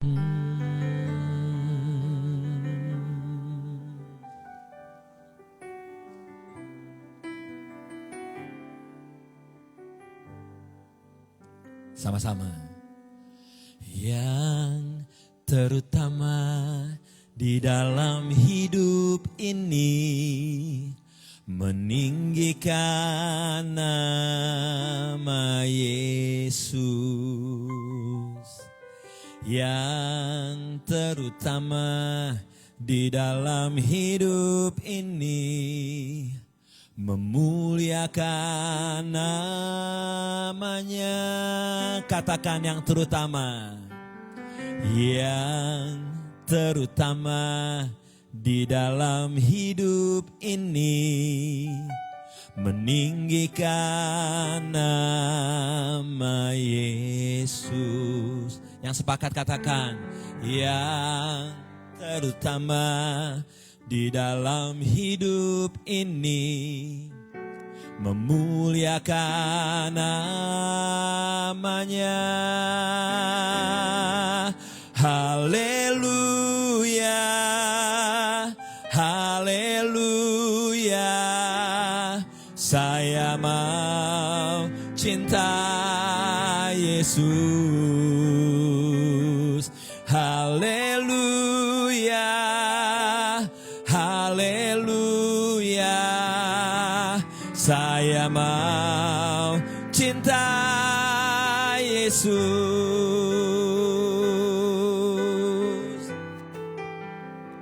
Sama-sama. Yang terutama di dalam hidup ini, meninggikan nama Yesus. Yang terutama di dalam hidup ini, memuliakan namanya. Katakan yang terutama. Yang terutama di dalam hidup ini, meninggikan nama Yesus. Yang sepakat katakan, yang terutama di dalam hidup ini, memuliakan namanya. Haleluya, haleluya, saya mau cinta Yesus. Haleluya, haleluya, saya mau cinta Yesus.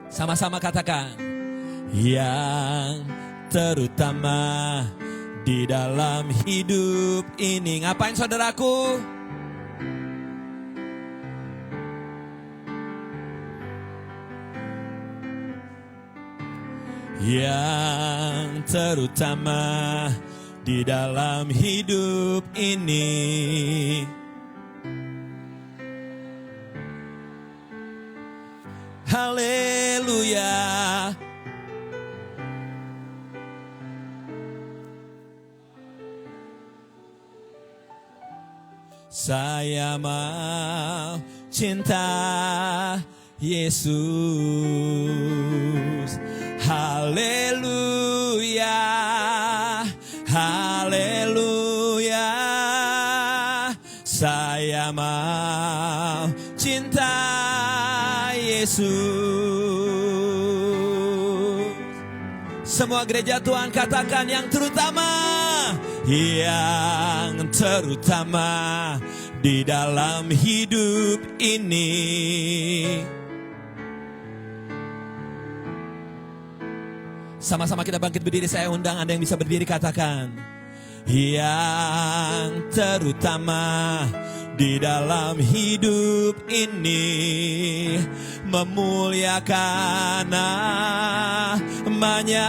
Sama-sama katakan, yang terutama di dalam hidup ini. Ngapain saudaraku? Yang terutama di dalam hidup ini, haleluya, saya mau cinta Yesus. Haleluya, haleluya, saya mau cinta Yesus. Semua gereja Tuhan katakan yang terutama. Yang terutama di dalam hidup ini, sama-sama kita bangkit berdiri. Saya undang Anda yang bisa berdiri, katakan, yang terutama di dalam hidup ini, memuliakan namanya.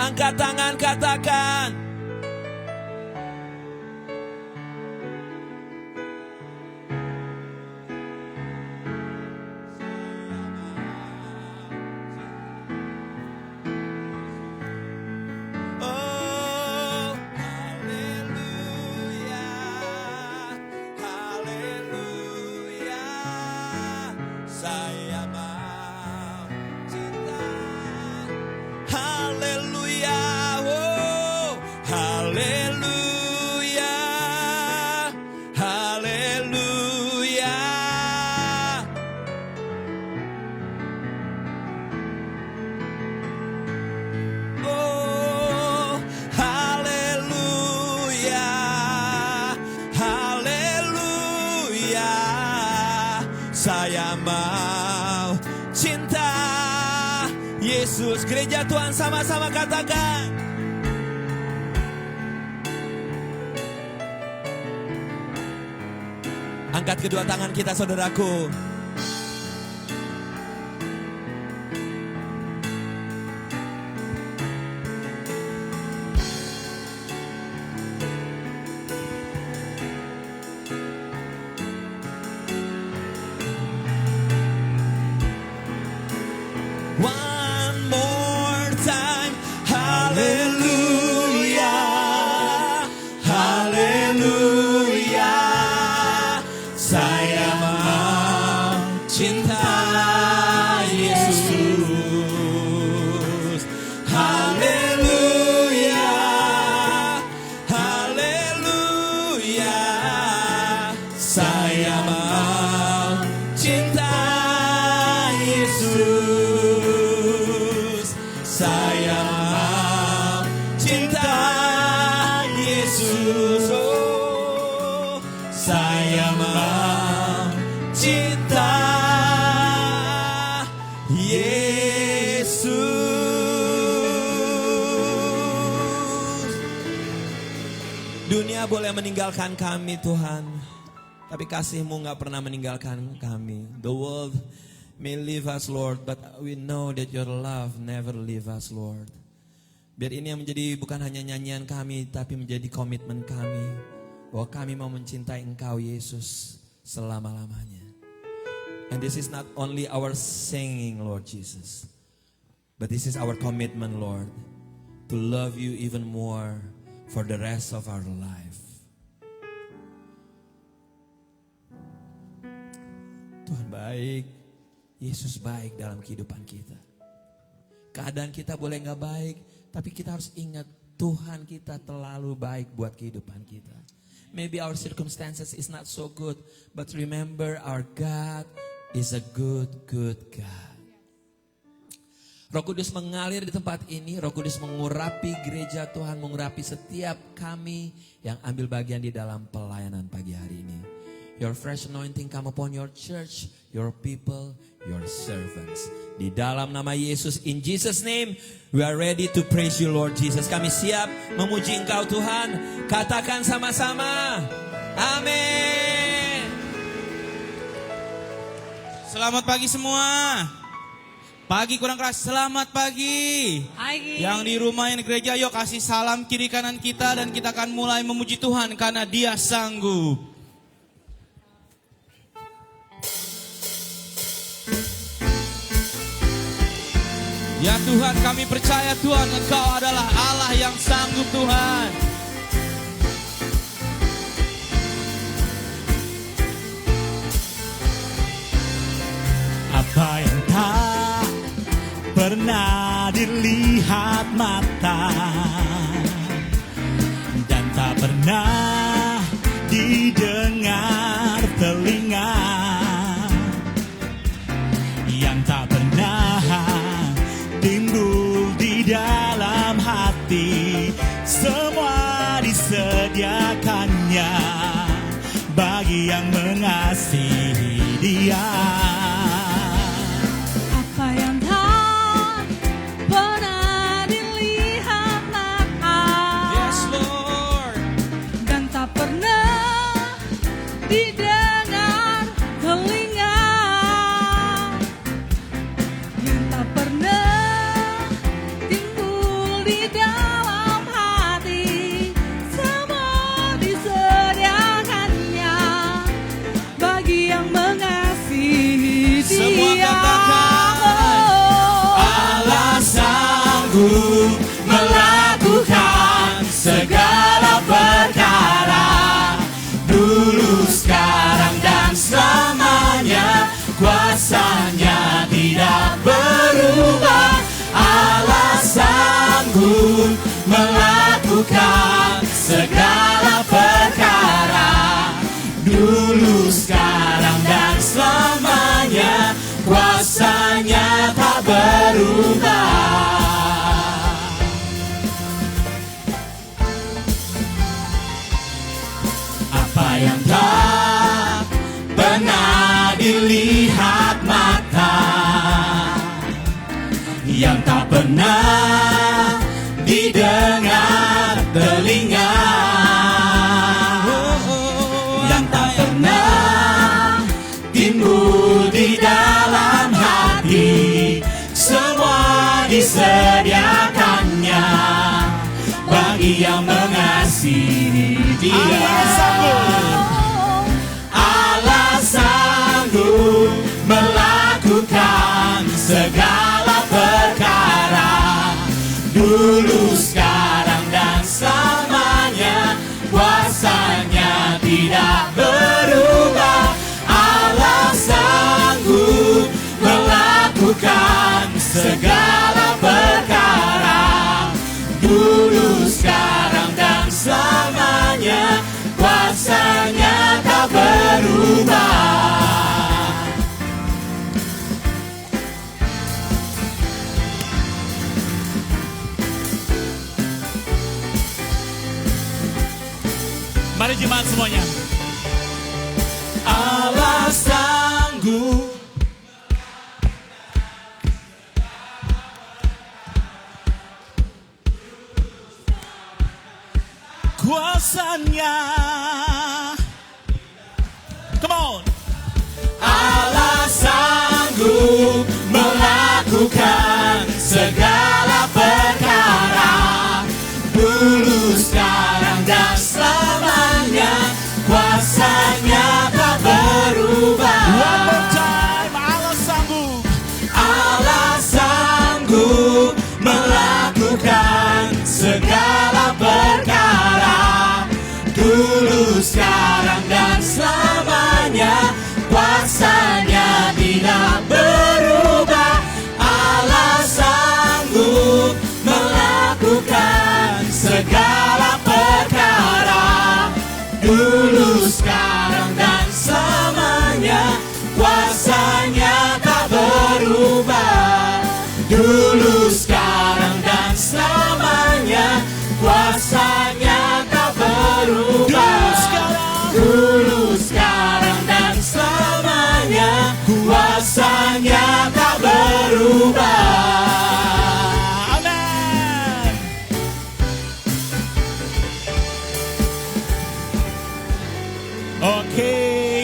Angkat tangan, katakan, saya mau cinta Yesus. Gereja Tuhan sama-sama katakan, angkat kedua tangan kita saudaraku. One more time, haleluya, haleluya, saya mau cinta Yesus. Haleluya, haleluya. Saya mau cinta Yesus. Saya mau cinta Yesus. Oh, saya mau cinta Yesus. Dunia boleh meninggalkan kami Tuhan, tapi kasih-Mu gak pernah meninggalkan kami. The world may leave us Lord, but we know that your love never leave us Lord. Biar ini yang menjadi bukan hanya nyanyian kami, tapi menjadi komitmen kami, bahwa kami mau mencintai Engkau Yesus selama-lamanya. And this is not only our singing Lord Jesus, but this is our commitment Lord, to love you even more for the rest of our life. Tuhan baik, Yesus baik dalam kehidupan kita. Keadaan kita boleh gak baik, tapi kita harus ingat Tuhan kita terlalu baik buat kehidupan kita. Maybe our circumstances is not so good, but remember our God is a good God. Roh Kudus mengalir di tempat ini, Roh Kudus mengurapi gereja Tuhan, mengurapi setiap kami yang ambil bagian di dalam pelayanan pagi hari ini. Your fresh anointing come upon your church, your people, your servants. Di dalam nama Yesus, in Jesus name, we are ready to praise you Lord Jesus. Kami siap memuji Engkau Tuhan. Katakan sama-sama, amin. Selamat pagi semua. Pagi kurang keras, selamat pagi. Pagi. Yang di rumah yang di gereja, yuk kasih salam kiri kanan kita dan kita akan mulai memuji Tuhan karena Dia sanggup. Ya Tuhan, kami percaya Tuhan, Engkau adalah Allah yang sanggup Tuhan. Apa yang tak pernah dilihat mata dan tak pernah didengar telinga, yang tak pernah timbul di dalam hati, semua disediakannya bagi yang mengasihi Dia. Apa yang tak pernah dilihat mata, Yes Lord. dan tak pernah didengar telinga, yang tak pernah timbul di dalam hati, semua disediakannya bagi yang mengasihi Semua Dia. katakan, Allah sanggup melakukan segala perkara, dulu, sekarang, dan selamanya. Kuasanya tidak berubah. Allah sanggup melakukan segala perkara, dulu, sekarang, dan selamanya. Kuasanya tak berubah. Apa yang tak pernah dilihat mata, yang tak pernah didengar telinga, yang tak pernah timbul di dalam hati, semua disediakannya bagi yang mengasihi Dia. Allah sanggup melakukan segala perkara, dulu, sekarang, dan selamanya. Kuasanya tidak berubah. Allah sanggup berubah. Mari jemaat semuanya. Allah sanggup kuasanya. Come on. Allah sanggup melakukan segala perkara, dulu, sekarang, dan selamanya. Kuasanya tak berubah. One more time. Allah sanggup. Allah sanggup melakukan segala perkara, dulu, sekarang, dan selamanya. Kuasanya tidak berubah. Allah sanggup melakukan segala perkara, dulu, sekarang, dan selamanya. Kuasanya tak berubah. Dulu, sekarang, dan selamanya. Kuasanya tak berubah. Dulu, sekarang, dan selamanya. Kuasanya tak berubah. Amen. Oke,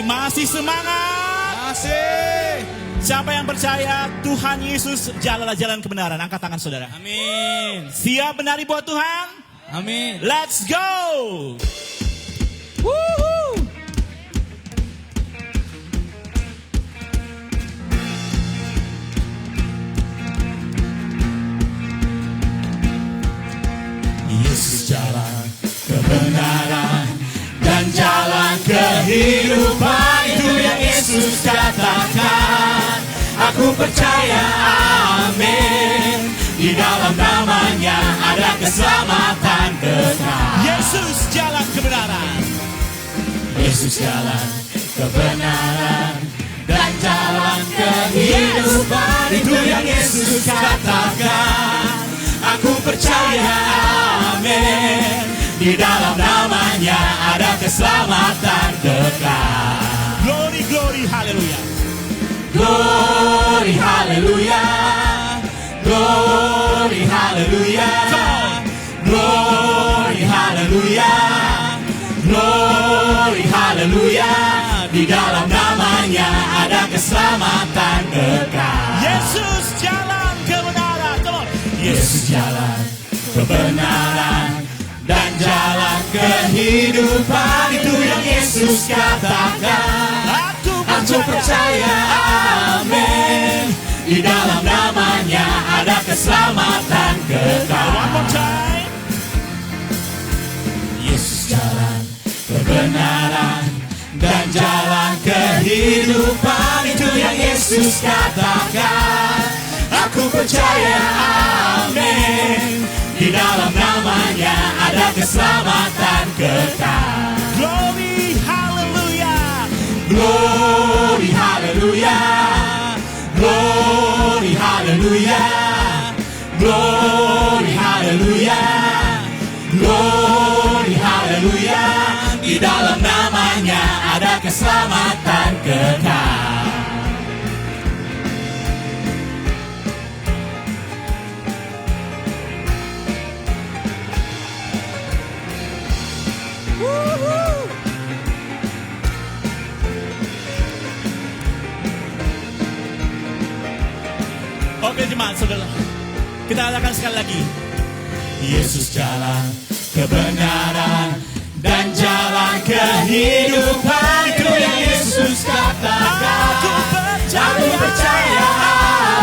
masih semangat? Masih. Siapa yang percaya Tuhan Yesus jalanlah jalan kebenaran? Angkat tangan saudara. Amin. Siap menari buat Tuhan? Amin. Let's go. Woohoo. Yesus jalan kebenaran dan jalan kehidupan, itu yang Yesus katakan. Aku percaya, amin. Di dalam namanya ada keselamatan kekal. Yesus jalan kebenaran. Yesus jalan kebenaran dan jalan kehidupan, itu yang Yesus katakan. Aku percaya, amin. Di dalam namanya ada keselamatan kekal. Glory, glory, haleluya. Glory, haleluya. Glory, haleluya. Glory, haleluya. Glory, haleluya. Di dalam namanya ada keselamatan kekal. Yesus jalan kebenaran. Come on. Yesus jalan kebenaran dan jalan kehidupan, itu yang Yesus katakan. Aku percaya, amin. Di dalam namanya ada keselamatan kekal. One more time. Yesus jalan kebenaran dan jalan kehidupan, itu yang Yesus katakan. Aku percaya, amin. Di dalam namanya ada keselamatan kekal. Glory, hallelujah. Glory, hallelujah. Glory, hallelujah. Glory, hallelujah. Glory, hallelujah. Di dalam namanya ada keselamatan kekal. Oke jemaat saudara, kita katakan sekali lagi. Yesus jalan kebenaran dan jalan kehidupan, itu yang Yesus katakan. Aku percaya,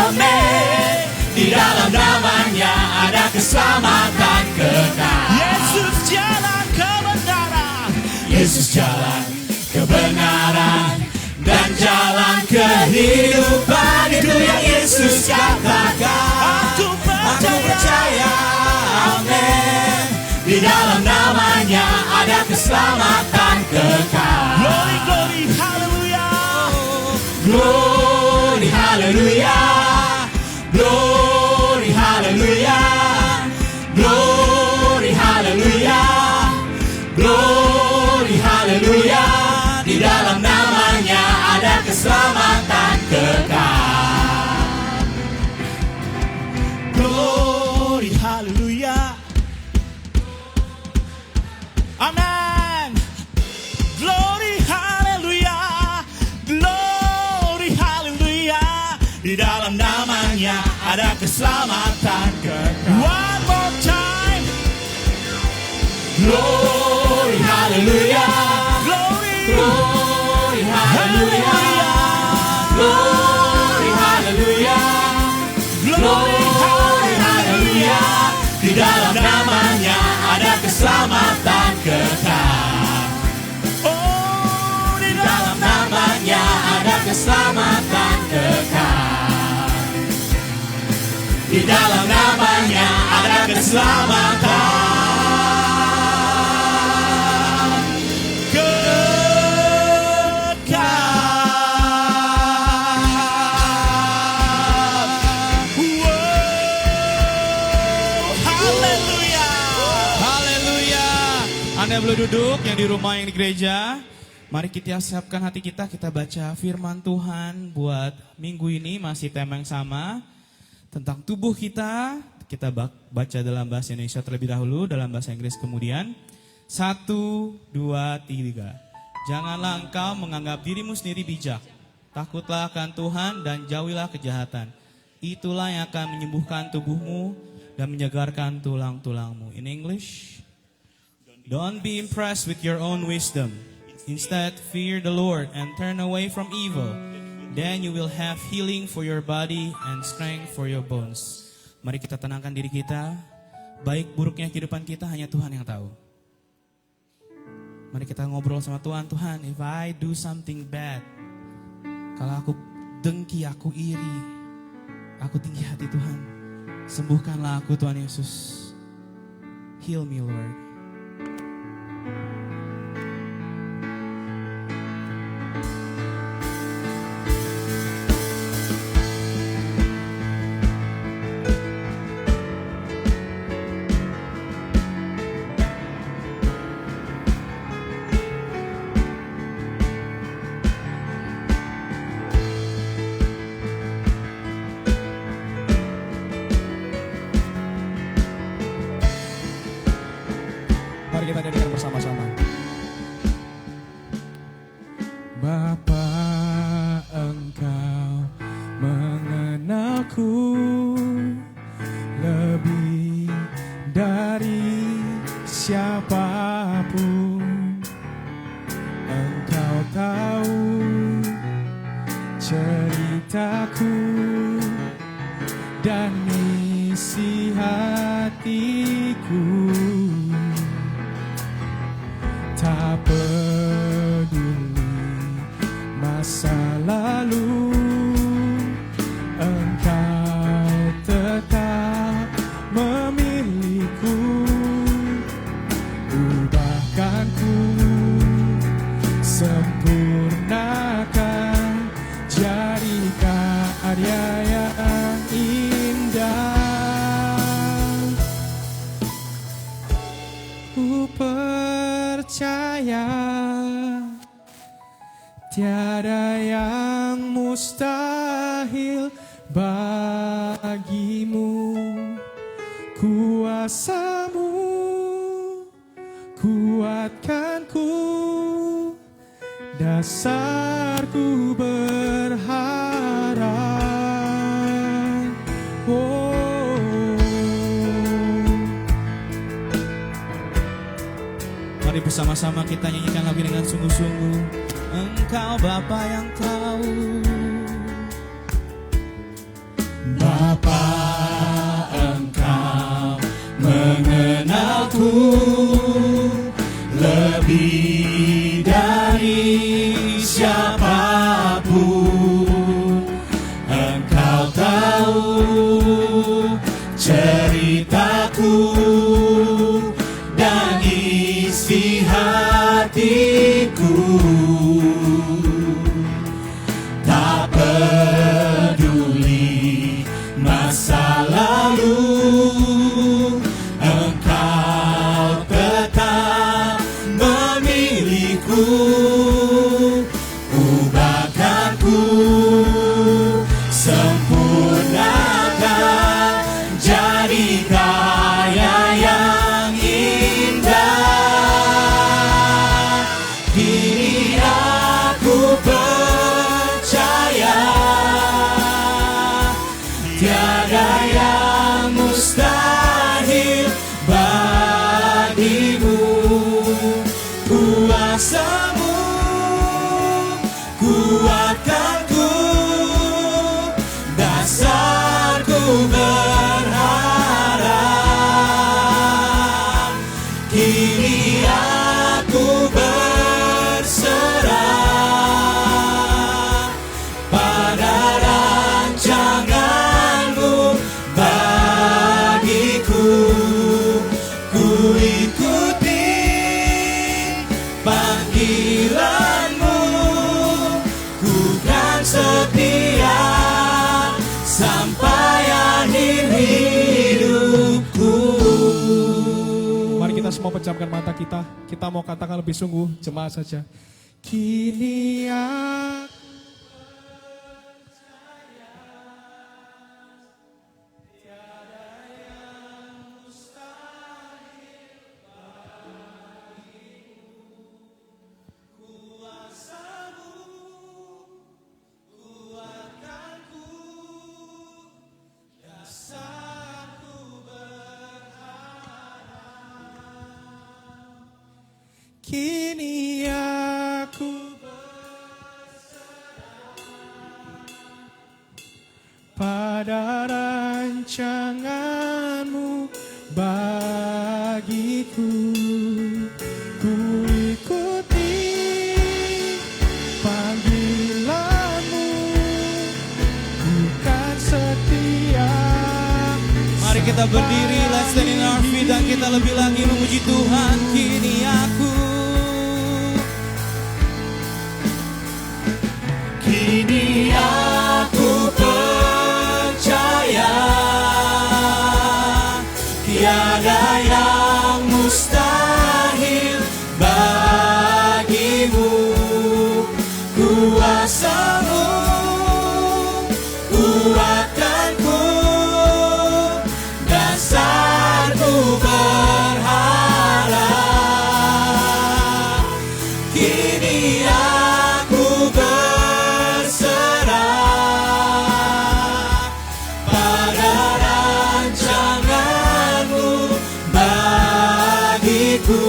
amin. Di dalam namanya ada keselamatan kekal. Yesus jalan kebenaran. Yesus jalan kebenaran dan jalan kehidupan, itu yang Yesus katakan. Aku percaya, amin. Di dalam namanya ada keselamatan keselamatan kekal. Glory, glory, hallelujah. Glory, hallelujah. Glory, hallelujah. Glory, hallelujah. Glory, hallelujah. Di dalam namanya ada keselamatan kekal. Glory, hallelujah. Amen. Glory, hallelujah. Glory, hallelujah. Di dalam namanya ada keselamatan kekal. One more time. Glory, hallelujah. Glory, Glory, hallelujah. Glory, hallelujah. glory, Glory, hallelujah. Di dalam namanya ada keselamatan kekal. Oh, di Di dalam namanya ada keselamatan kekal. Di dalam namanya ada keselamatan Anda boleh duduk yang di rumah, yang di gereja. Mari kita siapkan hati kita baca firman Tuhan buat minggu ini. Masih tema yang sama tentang tubuh kita. Kita baca dalam bahasa Indonesia terlebih dahulu, dalam bahasa Inggris kemudian. 1, 2, 3. Janganlah engkau menganggap dirimu sendiri bijak. Takutlah akan Tuhan dan jauhilah kejahatan. Itulah yang akan menyembuhkan tubuhmu dan menyegarkan tulang-tulangmu. In English, don't be impressed with your own wisdom. Instead, fear the Lord and turn away from evil. Then you will have healing for your body and strength for your bones. Mari kita tenangkan diri kita. Baik buruknya kehidupan kita hanya Tuhan yang tahu. Mari kita ngobrol sama Tuhan. Tuhan, if I do something bad, kalau aku dengki, aku iri, aku tinggi hati Tuhan, sembuhkanlah aku Tuhan Yesus. Heal me Lord. Mari kita nyanyikan bersama-sama. Bapa, Engkau mengenalku lebih dari siapapun. Engkau tahu ceritaku dan isi hatiku. Tak peduli masa lalu, Engkau tetap memilihku. Ubahkanku, sempurnakan, jadi karya yang indah. Ku percaya tiada yang mustahil bagimu. Kuasa-Mu kuatkanku, dasarku berharap. Mari bersama-sama kita nyanyikan lagu dengan sungguh-sungguh. Engkau Bapa yang tahu. Bapa, Engkau mengenalku lebih dari siapapun. Engkau tahu ceritaku dan isi hatiku. dasarku berharap. Kini aku berserah pada rancangan-Mu bagiku. Ku ikuti panggilan-Mu, ku kan setia sampai akhir hidupku. Mari kita semua pejamkan mata kita. Kita mau katakan lebih sungguh, jemaat saja. Kini aku Kini aku berserah pada rancangan-Mu bagiku. Ku ikuti panggilan-Mu, ku kan setia. Mari kita berdiri, let's stand in our feet, dan kita lebih lagi memuji Tuhan. Kini aku, Kini aku percaya tiada yang mustahil bagimu. Kuasa-Mu kuatkanku, dasarku berharap. Kini aku berserah pada rancangan-Mu bagiku.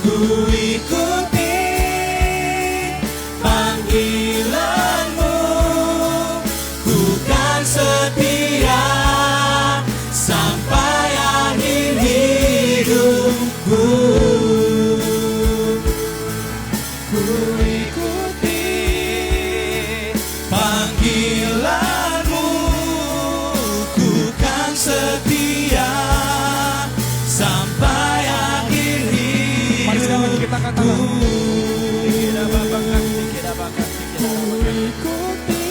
Ku ikuti panggilan-Mu, ku kan setia sampai akhir hidupku. Ku ikuti panggilan-Mu, ku kan setia sampai akhir Mari sekali lagi kita katakan. hidupku. Ku ikuti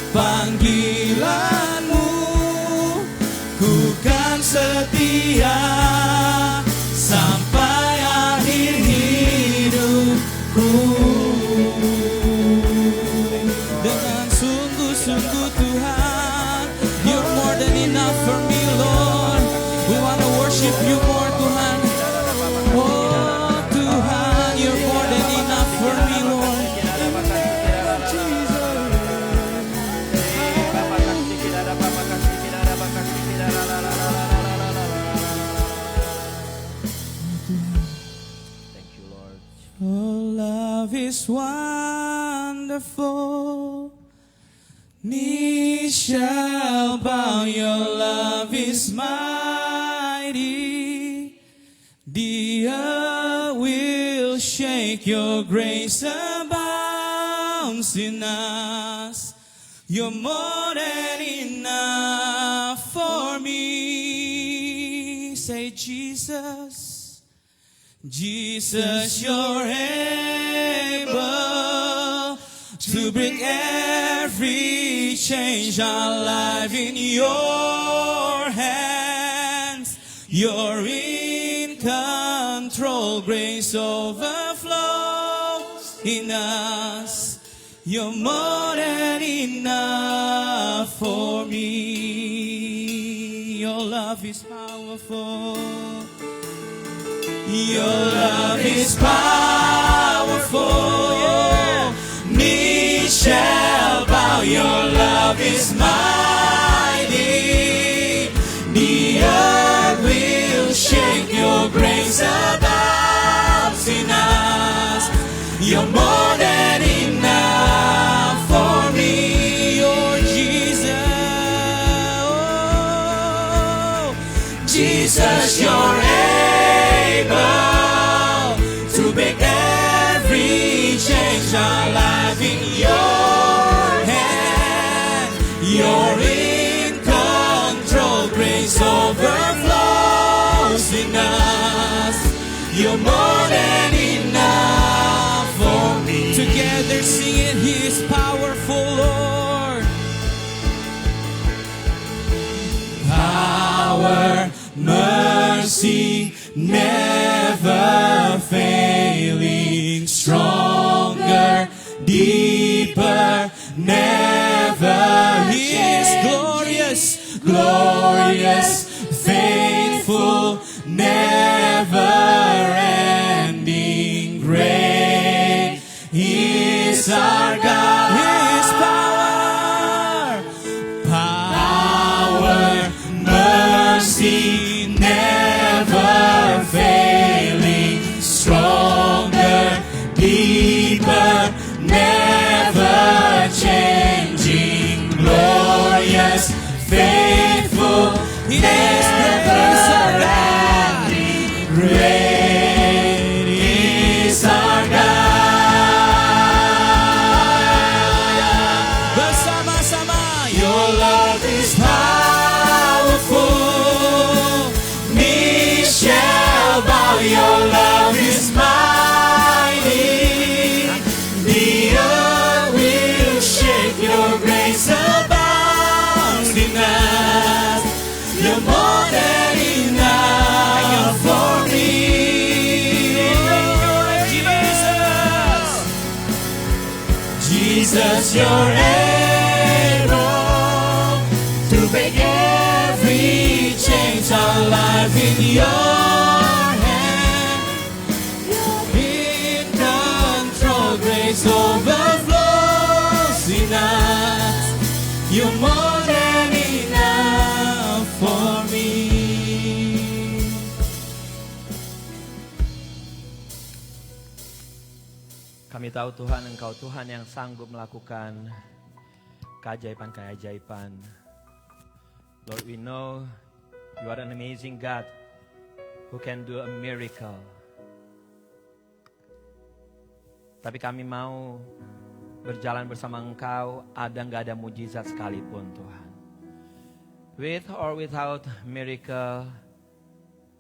Panggilan-Mu, ku kan setia sampai akhir hidupku. dengan sungguh-sungguh Tuhan, You're more than enough for me, Lord. We want to worship You more, Tuhan. Oh Tuhan, You're more than enough for me, Lord. Your love is wonderful. Knees shall bow, Your love is mighty. The earth will shake, Your grace abounds in us. You're more than enough for me. Say, Jesus. Jesus, You're able to break every chain. Our life in Your hands. You're in control. Grace overflows in us. You're more than enough for me. Your love is powerful. Your love is powerful. Knees shall bow. Your love is mighty. The earth will shake. Your grace abounds in us. You're more than enough for me. Jesus, you're able to make every change. Our life in your hand. You're in control. Grace overflows in us. You're more than enough for me. Together sing it, He is powerful, Lord. Power, mercy, never failing, stronger, deeper, never. He is glorious, Glorious, faithful, never ending, great is our God. His power. Power, mercy, never failing, stronger, deeper, never changing, glorious, faithful, never ending, great is our God. Bersama-sama. Your love is powerful. Knee shall bow. Your love is mighty. The earth will shake. Your grace abounds in us. You're more than enough for me. Jesus, you're able to break every change. Our life in your hand. You're in control. Grace overflows in us. You're more than enough for me. Kami tahu Tuhan, Engkau Tuhan yang sanggup melakukan keajaiban-keajaiban. Lord, we know you are an amazing God who can do a miracle. Tapi kami mau berjalan bersama Engkau, nggak ada mujizat sekalipun Tuhan. With or without miracle,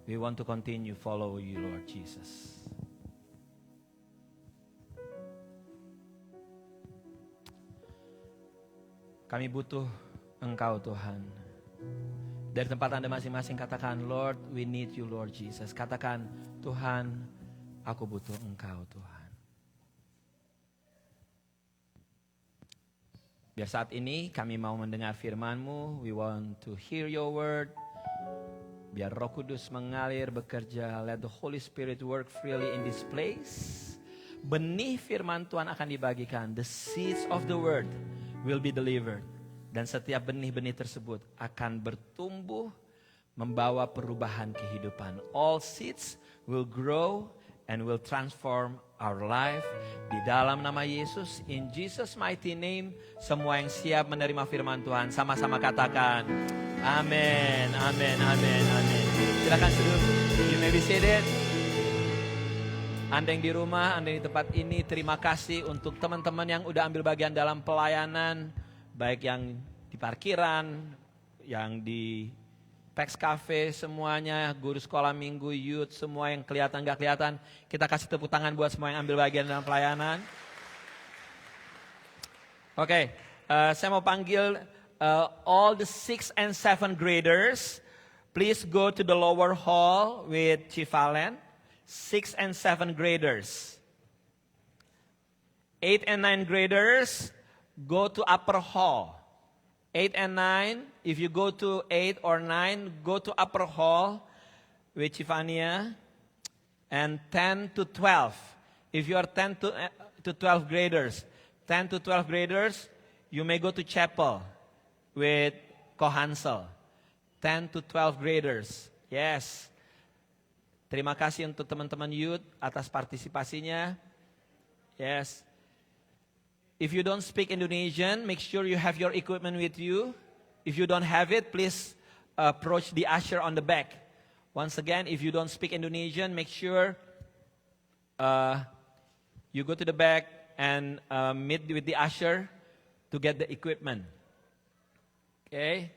we want to continue follow you, Lord Jesus. Kami butuh Engkau Tuhan. Dari tempat Anda masing-masing katakan, Lord, we need you Lord Jesus. Katakan, Tuhan, aku butuh Engkau Tuhan. Biar saat ini kami mau mendengar firman-Mu. We want to hear your word. Biar Roh Kudus mengalir, bekerja. Let the Holy Spirit work freely in this place. Benih firman Tuhan akan dibagikan. The seeds of the word will be delivered. Dan setiap benih-benih tersebut akan bertumbuh, membawa perubahan kehidupan. All seeds will grow and will transform our life. Di dalam nama Yesus, in Jesus mighty name, semua yang siap menerima firman Tuhan, sama-sama katakan, amin, amin, amin, amin. Silakan duduk, you may be seated. Anda yang di rumah, Anda yang di tempat ini, terima kasih untuk teman-teman yang udah ambil bagian dalam pelayanan, baik yang di parkiran, yang di Pex Cafe, semuanya, guru sekolah minggu, youth, semua yang kelihatan gak kelihatan. Kita kasih tepuk tangan buat semua yang ambil bagian dalam pelayanan. Oke, saya mau panggil all the 6 and 7 graders. Please go to the lower hall with Chief Allen. 6 and 7 graders. 8 and 9 graders, go to upper hall. 8 and 9, if you go to 8 or 9, go to upper hall with Chifania. And 10 to 12, if you are 10 to 12 graders, 10 to 12 graders, you may go to chapel with Kohansel. 10 to 12 graders, yes. Terima kasih untuk teman-teman youth atas partisipasinya. Yes. If you don't speak Indonesian, make sure you have your equipment with you. If you don't have it, please approach the usher on the back. Once again, if you don't speak Indonesian, make sure you go to the back and meet with the usher to get the equipment. Okay?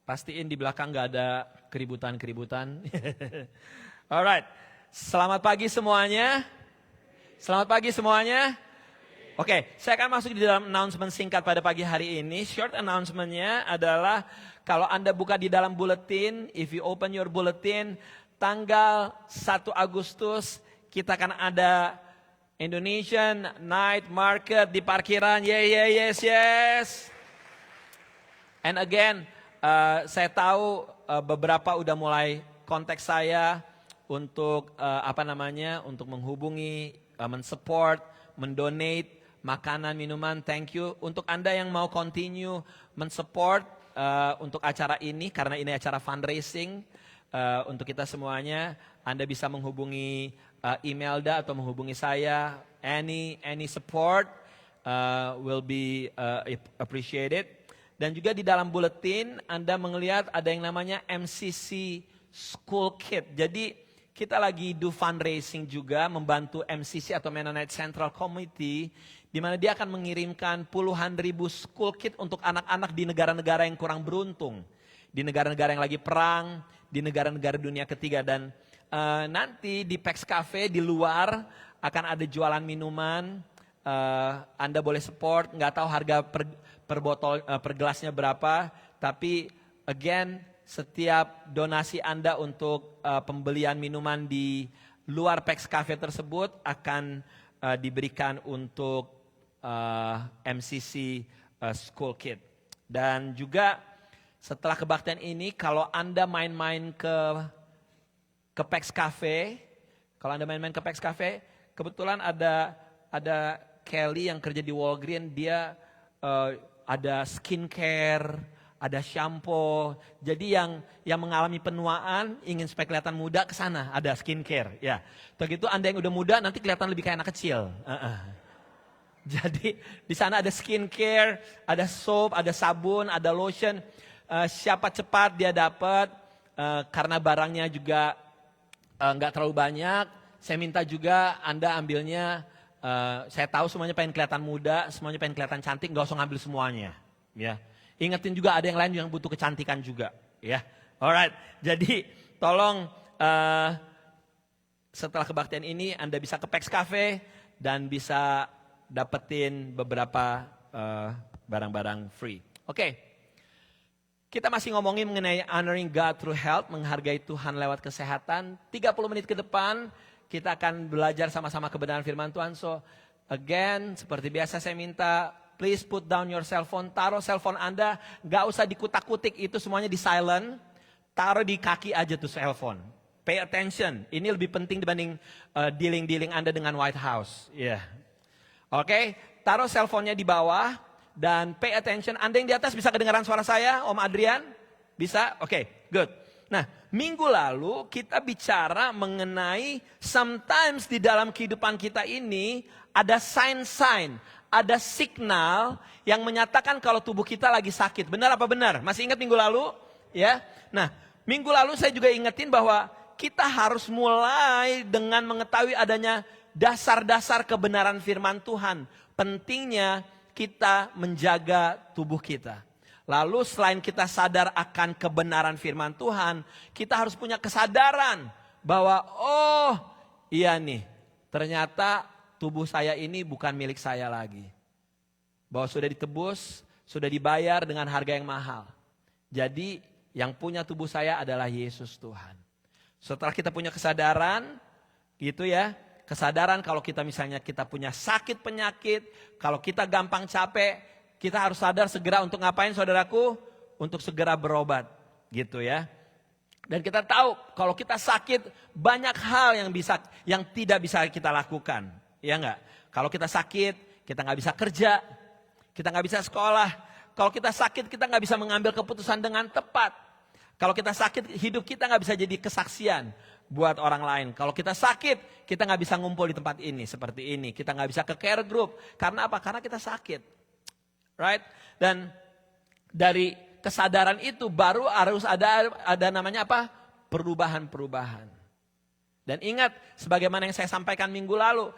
Pastiin di belakang nggak ada keributan-keributan. Alright, selamat pagi semuanya. Selamat pagi semuanya. Oke, saya akan masuk di dalam announcement singkat pada pagi hari ini. Short announcement-nya adalah kalau Anda buka di dalam bulletin, if you open your bulletin, tanggal 1 Agustus kita akan ada Indonesian Night Market di parkiran. Yes. And again, saya tahu beberapa udah mulai kontak saya untuk untuk menghubungi, mensupport, mendonate makanan, minuman. Thank you untuk Anda yang mau continue mensupport untuk acara ini karena ini acara fundraising untuk kita semuanya. Anda bisa menghubungi Imelda atau menghubungi saya. Any support will be appreciated. Dan juga di dalam bulletin Anda melihat ada yang namanya MCC School Kit. Jadi kita lagi do fundraising juga membantu MCC atau Mennonite Central Committee, di mana dia akan mengirimkan puluhan ribu school kit untuk anak-anak di negara-negara yang kurang beruntung, di negara-negara yang lagi perang, di negara-negara dunia ketiga. Dan nanti di Pax Cafe di luar akan ada jualan minuman. Anda boleh support, nggak tahu harga per botol per gelasnya berapa, tapi again setiap donasi Anda untuk pembelian minuman di luar Pax Cafe tersebut akan diberikan untuk MCC School Kit. Dan juga setelah kebaktian ini, kalau Anda main-main ke Pax Cafe, kebetulan ada Kelly yang kerja di Walgreen, dia ada skincare, ada shampoo. Jadi yang mengalami penuaan ingin supaya kelihatan muda ke sana ada skincare. Ya, begitu Anda yang udah muda nanti kelihatan lebih kayak anak kecil. Jadi di sana ada skincare, ada soap, ada sabun, ada lotion. Siapa cepat dia dapat karena barangnya juga nggak terlalu banyak. Saya minta juga Anda ambilnya. Saya tahu semuanya pengen kelihatan muda, semuanya pengen kelihatan cantik, nggak usah ngambil semuanya. Ya. Ingetin juga ada yang lain yang butuh kecantikan juga, ya. Alright, jadi tolong setelah kebaktian ini Anda bisa ke Pax Cafe dan bisa dapetin beberapa barang-barang free. Oke, kita masih ngomongin mengenai honoring God through health, menghargai Tuhan lewat kesehatan. 30 menit ke depan kita akan belajar sama-sama kebenaran firman Tuhan. So again, seperti biasa saya minta, please put down your cell phone. Taruh cell phone Anda, gak usah dikutak-kutik, itu semuanya di silent. Taruh di kaki aja tuh cell phone. Pay attention, ini lebih penting dibanding dealing-dealing Anda dengan White House. Yeah. Oke, taruh cell phone-nya di bawah dan pay attention. Anda yang di atas bisa kedengaran suara saya, Om Adrian? Bisa? Oke, good. Nah, minggu lalu kita bicara mengenai sometimes di dalam kehidupan kita ini ada sign-sign, ada signal yang menyatakan kalau tubuh kita lagi sakit. Benar apa benar? Masih ingat minggu lalu? Ya. Nah, minggu lalu saya juga ingetin bahwa kita harus mulai dengan mengetahui adanya dasar-dasar kebenaran firman Tuhan. Pentingnya kita menjaga tubuh kita. Lalu selain kita sadar akan kebenaran firman Tuhan, kita harus punya kesadaran bahwa oh iya nih, ternyata tubuh saya ini bukan milik saya lagi. Bahwa sudah ditebus, sudah dibayar dengan harga yang mahal. Jadi yang punya tubuh saya adalah Yesus Tuhan. Setelah kita punya kesadaran, gitu ya. Kesadaran kalau kita misalnya kita punya sakit penyakit, kalau kita gampang capek, kita harus sadar segera untuk ngapain saudaraku? Untuk segera berobat, gitu ya. Dan kita tahu kalau kita sakit banyak hal yang tidak bisa kita lakukan. Ya enggak? Kalau kita sakit, kita nggak bisa kerja, kita nggak bisa sekolah. Kalau kita sakit, kita nggak bisa mengambil keputusan dengan tepat. Kalau kita sakit, hidup kita nggak bisa jadi kesaksian buat orang lain. Kalau kita sakit, kita nggak bisa ngumpul di tempat ini seperti ini. Kita nggak bisa ke care group. Karena apa? Karena kita sakit. Right? Dan dari kesadaran itu baru harus ada namanya apa? perubahan-perubahan. Dan ingat, sebagaimana yang saya sampaikan minggu lalu,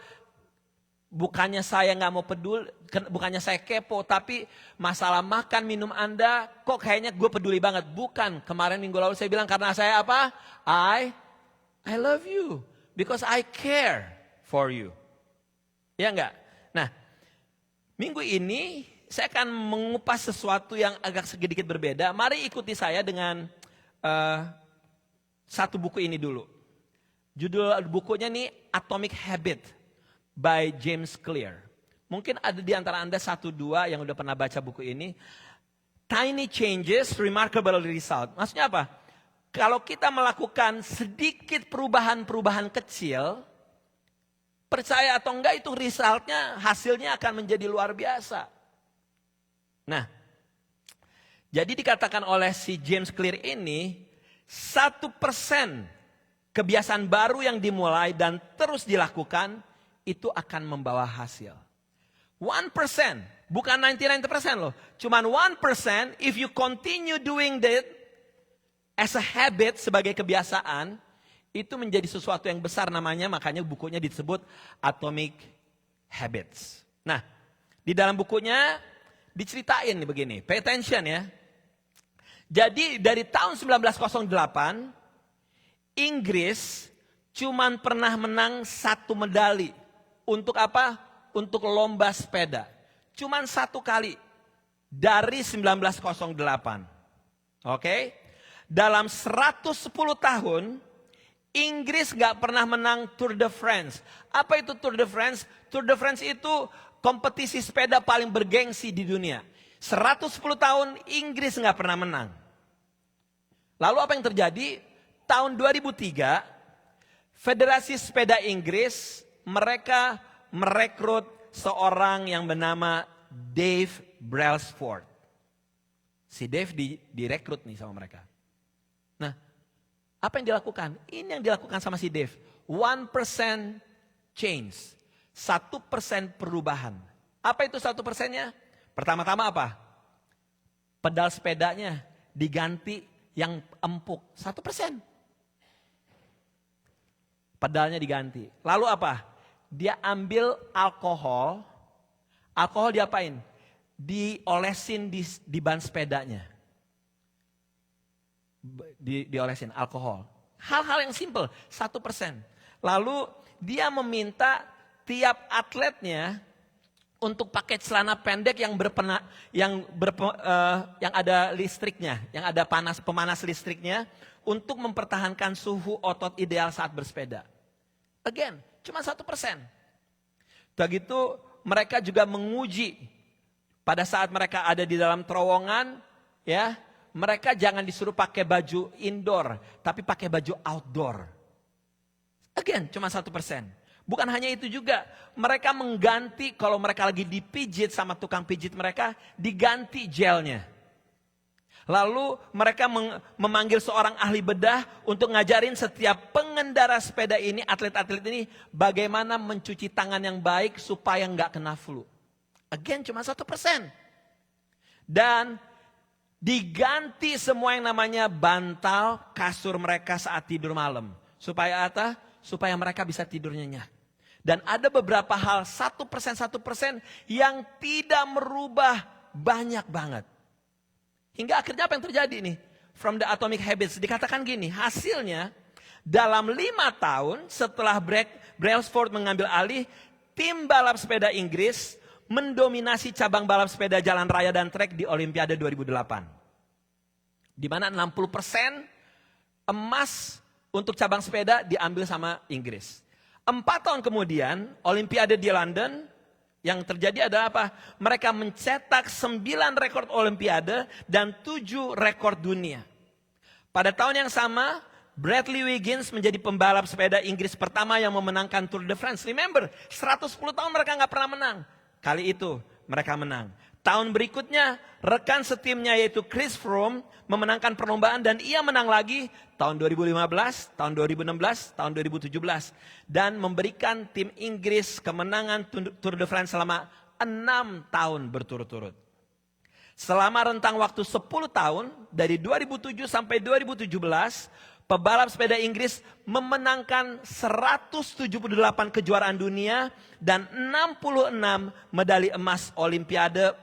bukannya saya nggak mau peduli, bukannya saya kepo, tapi masalah makan minum Anda, kok kayaknya gue peduli banget. Bukan, kemarin minggu lalu saya bilang karena saya apa? I love you, because I care for you. Ya enggak? Nah, minggu ini saya akan mengupas sesuatu yang agak sedikit berbeda. Mari ikuti saya dengan satu buku ini dulu. Judul bukunya nih Atomic Habit by James Clear. Mungkin ada di antara Anda 1-2 yang udah pernah baca buku ini. Tiny changes, remarkable result. Maksudnya apa? Kalau kita melakukan sedikit perubahan-perubahan kecil, percaya atau enggak itu resultnya, hasilnya akan menjadi luar biasa. Nah, jadi dikatakan oleh si James Clear ini, 1% kebiasaan baru yang dimulai dan terus dilakukan, itu akan membawa hasil. 1%, bukan 99% loh. Cuman 1%, if you continue doing that, as a habit, sebagai kebiasaan, itu menjadi sesuatu yang besar namanya, makanya bukunya disebut Atomic Habits. Nah, di dalam bukunya diceritain begini, pay attention ya. Jadi dari tahun 1908, Inggris cuman pernah menang 1 medali. Untuk apa? Untuk lomba sepeda. Cuman 1 kali dari 1908. Oke? Dalam 110 tahun, Inggris gak pernah menang Tour de France. Apa itu Tour de France? Tour de France itu kompetisi sepeda paling bergengsi di dunia. 110 tahun Inggris gak pernah menang. Lalu apa yang terjadi? Tahun 2003, Federasi Sepeda Inggris, mereka merekrut seorang yang bernama Dave Brailsford. Si Dave direkrut nih sama mereka. Nah, apa yang dilakukan? Ini yang dilakukan sama si Dave. 1% change. 1% perubahan. Apa itu 1%-nya? Pertama-tama apa? Pedal sepedanya diganti yang empuk. 1%. Pedalnya diganti. Lalu apa? Dia ambil alkohol. Alkohol diapain? Diolesin di ban sepedanya. Diolesin alkohol. Hal-hal yang simple, 1%. Lalu dia meminta tiap atletnya untuk pakai celana pendek yang ada listriknya, yang ada pemanas listriknya untuk mempertahankan suhu otot ideal saat bersepeda. Again, cuma 1%. Begitu mereka juga menguji pada saat mereka ada di dalam terowongan, ya, mereka jangan disuruh pakai baju indoor, tapi pakai baju outdoor. Again, cuma 1%. Bukan hanya itu juga, mereka mengganti kalau mereka lagi dipijit sama tukang pijit mereka, diganti gelnya. Lalu mereka memanggil seorang ahli bedah untuk ngajarin setiap pengendara sepeda ini, atlet-atlet ini, bagaimana mencuci tangan yang baik supaya nggak kena flu. Again, cuma 1%. Dan diganti semua yang namanya bantal kasur mereka saat tidur malam. Supaya apa? Supaya mereka bisa tidur nyenyak. Dan ada beberapa hal 1% yang tidak merubah banyak banget. Hingga akhirnya apa yang terjadi nih? From the Atomic Habits dikatakan gini, hasilnya dalam 5 tahun setelah Brailsford mengambil alih, tim balap sepeda Inggris mendominasi cabang balap sepeda jalan raya dan trek di Olimpiade 2008. Di mana 60% emas untuk cabang sepeda diambil sama Inggris. 4 tahun kemudian, Olimpiade di London, yang terjadi adalah apa? Mereka mencetak 9 rekor Olimpiade dan 7 rekor dunia. Pada tahun yang sama, Bradley Wiggins menjadi pembalap sepeda Inggris pertama yang memenangkan Tour de France. Remember, 110 tahun mereka gak pernah menang. Kali itu mereka menang. Tahun berikutnya, rekan setimnya yaitu Chris Froome memenangkan perlombaan dan ia menang lagi tahun 2015, tahun 2016, tahun 2017. Dan memberikan tim Inggris kemenangan Tour de France selama 6 tahun berturut-turut. Selama rentang waktu 10 tahun, dari 2007 sampai 2017, pebalap sepeda Inggris memenangkan 178 kejuaraan dunia dan 66 medali emas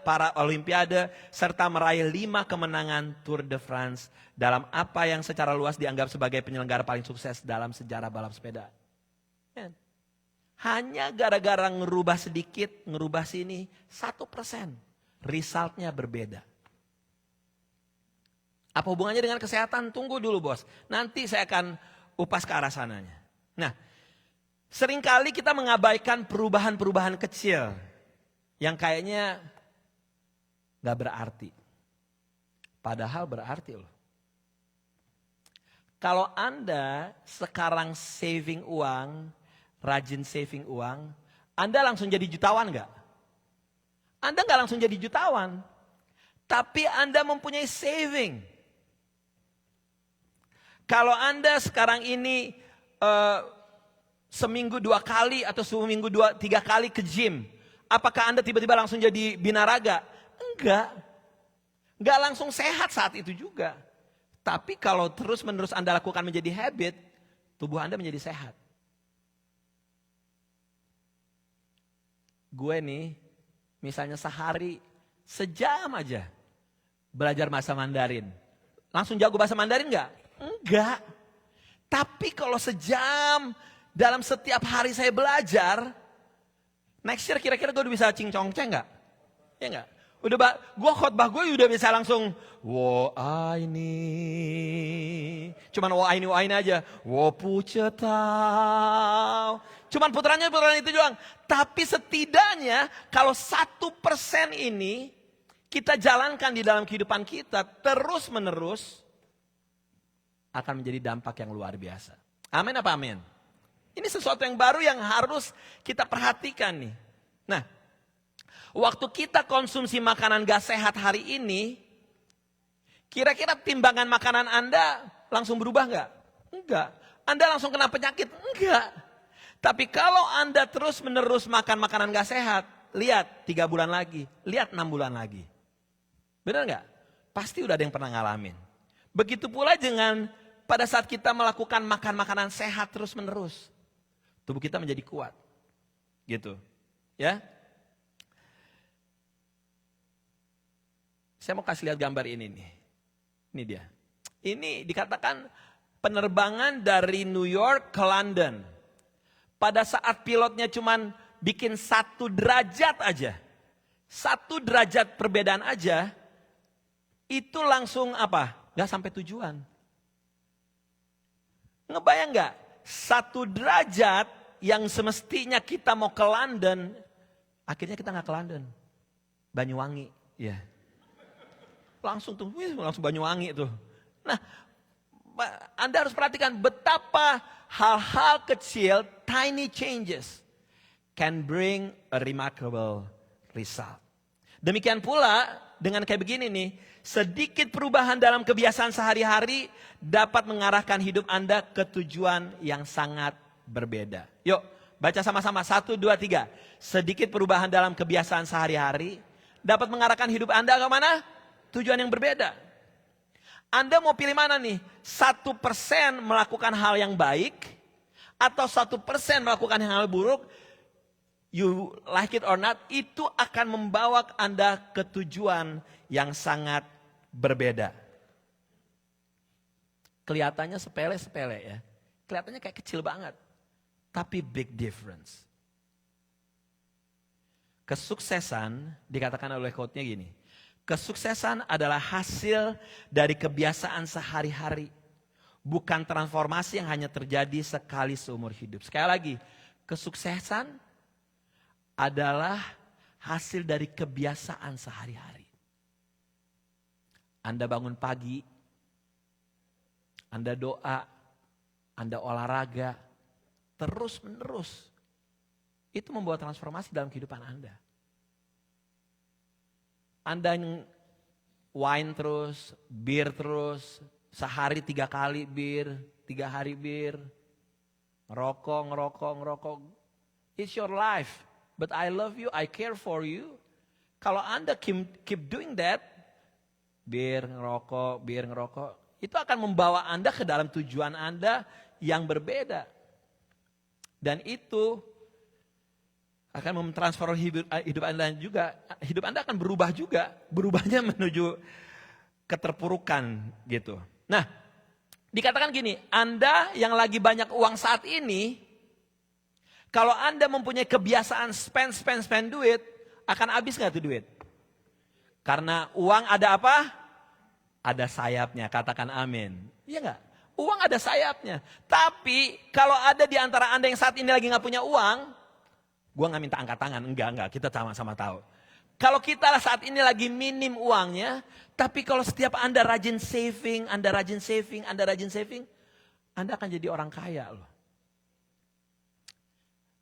para olimpiade serta meraih 5 kemenangan Tour de France dalam apa yang secara luas dianggap sebagai penyelenggara paling sukses dalam sejarah balap sepeda. Hanya gara-gara ngerubah sedikit, ngerubah sini, 1%. Resultnya berbeda. Apa hubungannya dengan kesehatan? Tunggu dulu bos. Nanti saya akan upas ke arah sananya. Nah, seringkali kita mengabaikan perubahan-perubahan kecil yang kayaknya gak berarti. Padahal berarti loh. Kalau Anda sekarang saving uang, rajin saving uang, Anda langsung jadi jutawan gak? Anda gak langsung jadi jutawan. Tapi Anda mempunyai saving. Kalau Anda sekarang ini seminggu 2 kali atau seminggu 3 kali ke gym, apakah Anda tiba-tiba langsung jadi binaraga? Enggak. Enggak langsung sehat saat itu juga. Tapi kalau terus-menerus Anda lakukan menjadi habit, tubuh Anda menjadi sehat. Gue nih, misalnya sehari, sejam aja belajar bahasa Mandarin. Langsung jago bahasa Mandarin enggak? Enggak. Tapi kalau sejam dalam setiap hari saya belajar, next year kira-kira gue udah bisa cing-cong-ceng enggak? Ya enggak? Gue khotbah gue udah bisa langsung wo aini. Cuman wo aini aja. Wo pucetau. Cuman putarannya itu doang. Tapi setidaknya kalau 1% ini kita jalankan di dalam kehidupan kita terus menerus, akan menjadi dampak yang luar biasa. Amin apa amin? Ini sesuatu yang baru yang harus kita perhatikan nih. Nah, waktu kita konsumsi makanan gak sehat hari ini, kira-kira timbangan makanan Anda langsung berubah gak? Enggak. Anda langsung kena penyakit? Enggak. Tapi kalau Anda terus menerus makan makanan gak sehat, lihat 3 bulan lagi, lihat 6 bulan lagi. Benar gak? Pasti udah ada yang pernah ngalamin. Begitu pula dengan pada saat kita melakukan makan makanan sehat terus menerus, tubuh kita menjadi kuat. Gitu. Ya. Saya mau kasih lihat gambar ini nih. Ini dia. Ini dikatakan penerbangan dari New York ke London. Pada saat pilotnya cuman bikin 1 derajat aja. 1 derajat perbedaan aja. Itu langsung apa? Gak sampai tujuan. Ngebayang gak? 1 derajat yang semestinya kita mau ke London, akhirnya kita gak ke London. Banyuwangi. Ya. Langsung Banyuwangi tuh. Nah, Anda harus perhatikan betapa hal-hal kecil, tiny changes, can bring a remarkable result. Demikian pula dengan kayak begini nih, sedikit perubahan dalam kebiasaan sehari-hari dapat mengarahkan hidup Anda ke tujuan yang sangat berbeda. Yuk, baca sama-sama. 1, 2, 3. Sedikit perubahan dalam kebiasaan sehari-hari dapat mengarahkan hidup Anda ke mana? Tujuan yang berbeda. Anda mau pilih mana nih? 1% melakukan hal yang baik atau 1% melakukan hal buruk? You like it or not, itu akan membawa Anda ke tujuan yang sangat berbeda. Kelihatannya sepele-sepele ya. Kelihatannya kayak kecil banget. Tapi big difference. Kesuksesan dikatakan oleh quote-nya gini. Kesuksesan adalah hasil dari kebiasaan sehari-hari. Bukan transformasi yang hanya terjadi sekali seumur hidup. Sekali lagi, kesuksesan adalah hasil dari kebiasaan sehari-hari. Anda bangun pagi, Anda doa, Anda olahraga, terus menerus. Itu membawa transformasi dalam kehidupan Anda. Anda wine terus, bir terus, sehari 3 kali bir, 3 hari bir, ngerokok. It's your life, but I love you, I care for you. Kalau Anda keep doing that, bir, ngerokok, Itu akan membawa Anda ke dalam tujuan Anda yang berbeda. Dan itu akan mentransformasi hidup Anda juga. Hidup Anda akan berubah juga. Berubahnya menuju keterpurukan gitu. Nah, dikatakan gini, Anda yang lagi banyak uang saat ini, kalau Anda mempunyai kebiasaan spend duit, akan habis gak tuh duit? Karena uang ada apa? Ada sayapnya, katakan amin. Iya gak? Uang ada sayapnya. Tapi kalau ada di antara Anda yang saat ini lagi gak punya uang, gua gak minta angkat tangan, enggak, kita sama-sama tahu. Kalau kita saat ini lagi minim uangnya, tapi kalau setiap Anda rajin saving, Anda akan jadi orang kaya loh.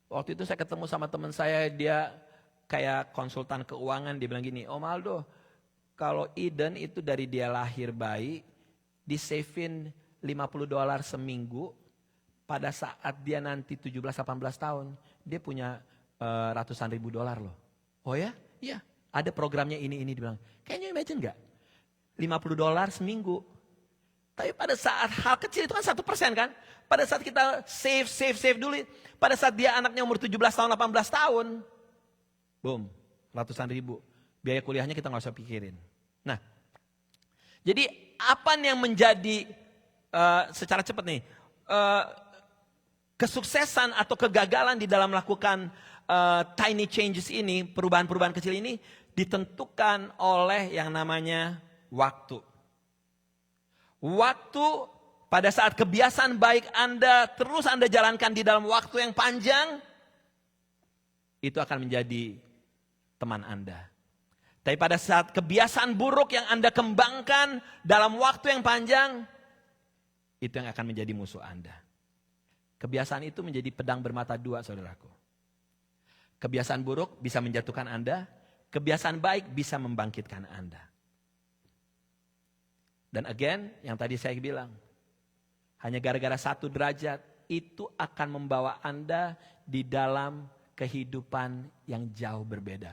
Waktu itu saya ketemu sama teman saya, dia kayak konsultan keuangan, dia bilang gini, Om Aldo, kalau Eden itu dari dia lahir bayi, di saving $50 seminggu, pada saat dia nanti 17-18 tahun, dia punya ratusan ribu dolar loh. Oh ya? Iya, ada programnya ini, dia bilang, can you imagine gak? $50 seminggu. Tapi pada saat hal kecil itu kan 1% kan? Pada saat kita save dulu, pada saat dia anaknya umur 17 tahun, 18 tahun, boom, ratusan ribu. Biaya kuliahnya kita gak usah pikirin. Nah, jadi apa nih yang menjadi, secara cepat nih, kesuksesan atau kegagalan di dalam melakukan tiny changes ini, perubahan-perubahan kecil ini, ditentukan oleh yang namanya waktu. Waktu pada saat kebiasaan baik Anda terus Anda jalankan di dalam waktu yang panjang, itu akan menjadi teman Anda. Tapi pada saat kebiasaan buruk yang Anda kembangkan dalam waktu yang panjang, itu yang akan menjadi musuh Anda. Kebiasaan itu menjadi pedang bermata dua, saudaraku. Kebiasaan buruk bisa menjatuhkan Anda, kebiasaan baik bisa membangkitkan Anda. Dan again, yang tadi saya bilang, hanya gara-gara 1 derajat, itu akan membawa Anda di dalam kehidupan yang jauh berbeda.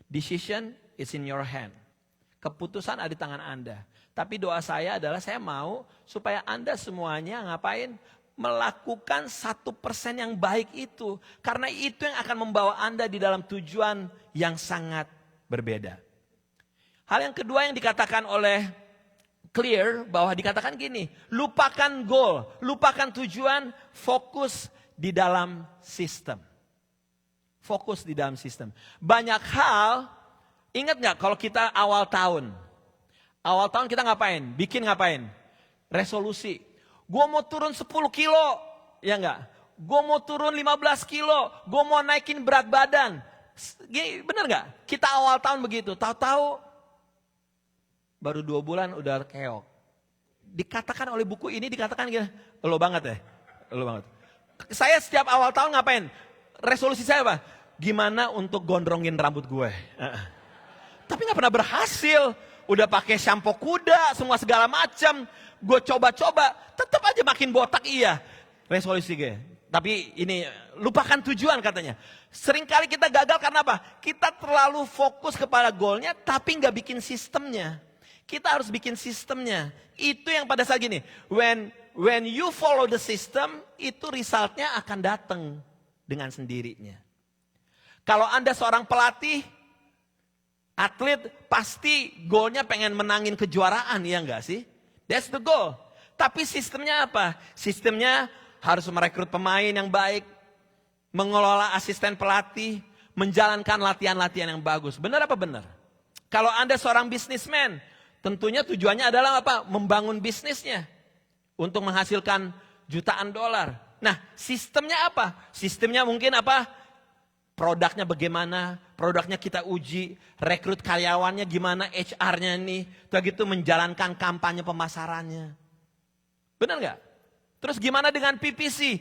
Decision is in your hand. Keputusan ada di tangan Anda. Tapi doa saya adalah saya mau supaya Anda semuanya ngapain? Melakukan 1% yang baik itu. Karena itu yang akan membawa Anda di dalam tujuan yang sangat berbeda. Hal yang kedua yang dikatakan oleh Clear, bahwa dikatakan gini, lupakan goal, lupakan tujuan, fokus di dalam sistem. Fokus di dalam sistem. Banyak hal, ingat gak kalau kita awal tahun kita ngapain? Bikin ngapain? Resolusi. Gue mau turun 10 kilo, ya enggak? Gue mau turun 15 kilo, gue mau naikin berat badan. Bener gak? Kita awal tahun begitu, tahu-tahu baru 2 bulan udah keok. Dikatakan oleh buku ini, dikatakan gini, lo banget ya? Lo banget. Saya setiap awal tahun ngapain? Resolusi saya apa? Gimana untuk gondrongin rambut gue? Tapi gak pernah berhasil. Udah pakai shampoo kuda, semua segala macam. Gue coba-coba, tetap aja makin botak iya. Resolusi gue. Tapi ini lupakan tujuan katanya. Seringkali kita gagal karena apa? Kita terlalu fokus kepada goalnya tapi gak bikin sistemnya. Kita harus bikin sistemnya. Itu yang pada saat gini, when you follow the system, itu resultnya akan datang dengan sendirinya. Kalau Anda seorang pelatih, atlet, pasti goalnya pengen menangin kejuaraan, ya enggak sih? That's the goal. Tapi sistemnya apa? Sistemnya harus merekrut pemain yang baik, mengelola asisten pelatih, menjalankan latihan-latihan yang bagus. Benar apa benar? Kalau Anda seorang businessman, tentunya tujuannya adalah apa? Membangun bisnisnya untuk menghasilkan jutaan dolar. Nah, sistemnya apa? Sistemnya mungkin apa? Produknya bagaimana? Produknya kita uji, rekrut karyawannya gimana, HR-nya nih, begitu menjalankan kampanye pemasarannya. Benar nggak? Terus gimana dengan PPC?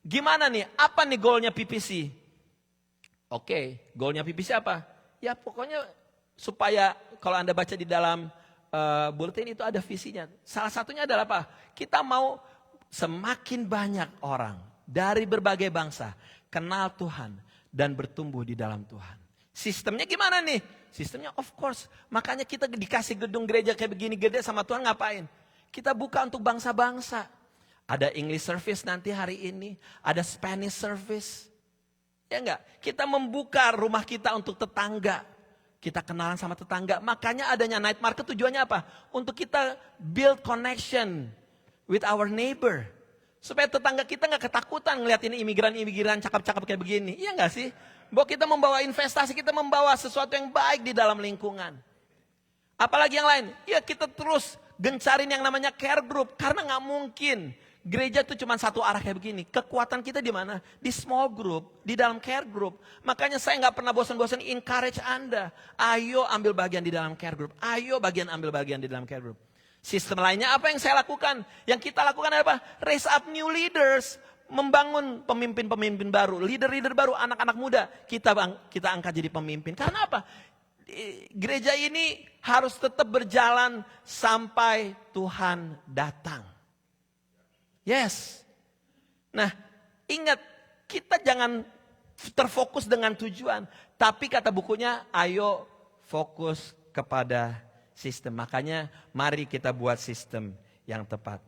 Gimana nih? Apa nih goalnya PPC? Oke, goalnya PPC apa? Ya pokoknya supaya kalau Anda baca di dalam bulletin itu ada visinya. Salah satunya adalah apa? Kita mau semakin banyak orang dari berbagai bangsa kenal Tuhan dan bertumbuh di dalam Tuhan. Sistemnya gimana nih? Sistemnya of course, makanya kita dikasih gedung gereja kayak begini gede sama Tuhan ngapain? Kita buka untuk bangsa-bangsa. Ada English service nanti hari ini, ada Spanish service. Ya enggak? Kita membuka rumah kita untuk tetangga. Kita kenalan sama tetangga. Makanya adanya night market tujuannya apa? Untuk kita build connection with our neighbor. Supaya tetangga kita gak ketakutan ngeliat ini imigran-imigran cakep-cakep kayak begini. Iya gak sih? Bahwa kita membawa investasi, kita membawa sesuatu yang baik di dalam lingkungan. Apalagi yang lain? Ya kita terus gencarin yang namanya care group. Karena gak mungkin gereja itu cuma satu arah kayak begini. Kekuatan kita di mana? Di small group, di dalam care group. Makanya saya nggak pernah bosan-bosan encourage Anda. Ayo ambil bagian di dalam care group. Ayo ambil bagian di dalam care group. Sistem lainnya apa yang saya lakukan? Yang kita lakukan adalah apa? Raise up new leaders. Membangun pemimpin-pemimpin baru. Leader-leader baru, anak-anak muda. Kita angkat jadi pemimpin. Karena apa? Gereja ini harus tetap berjalan sampai Tuhan datang. Yes. Nah, ingat, kita jangan terfokus dengan tujuan. Tapi kata bukunya, ayo fokus kepada sistem. Makanya mari kita buat sistem yang tepat.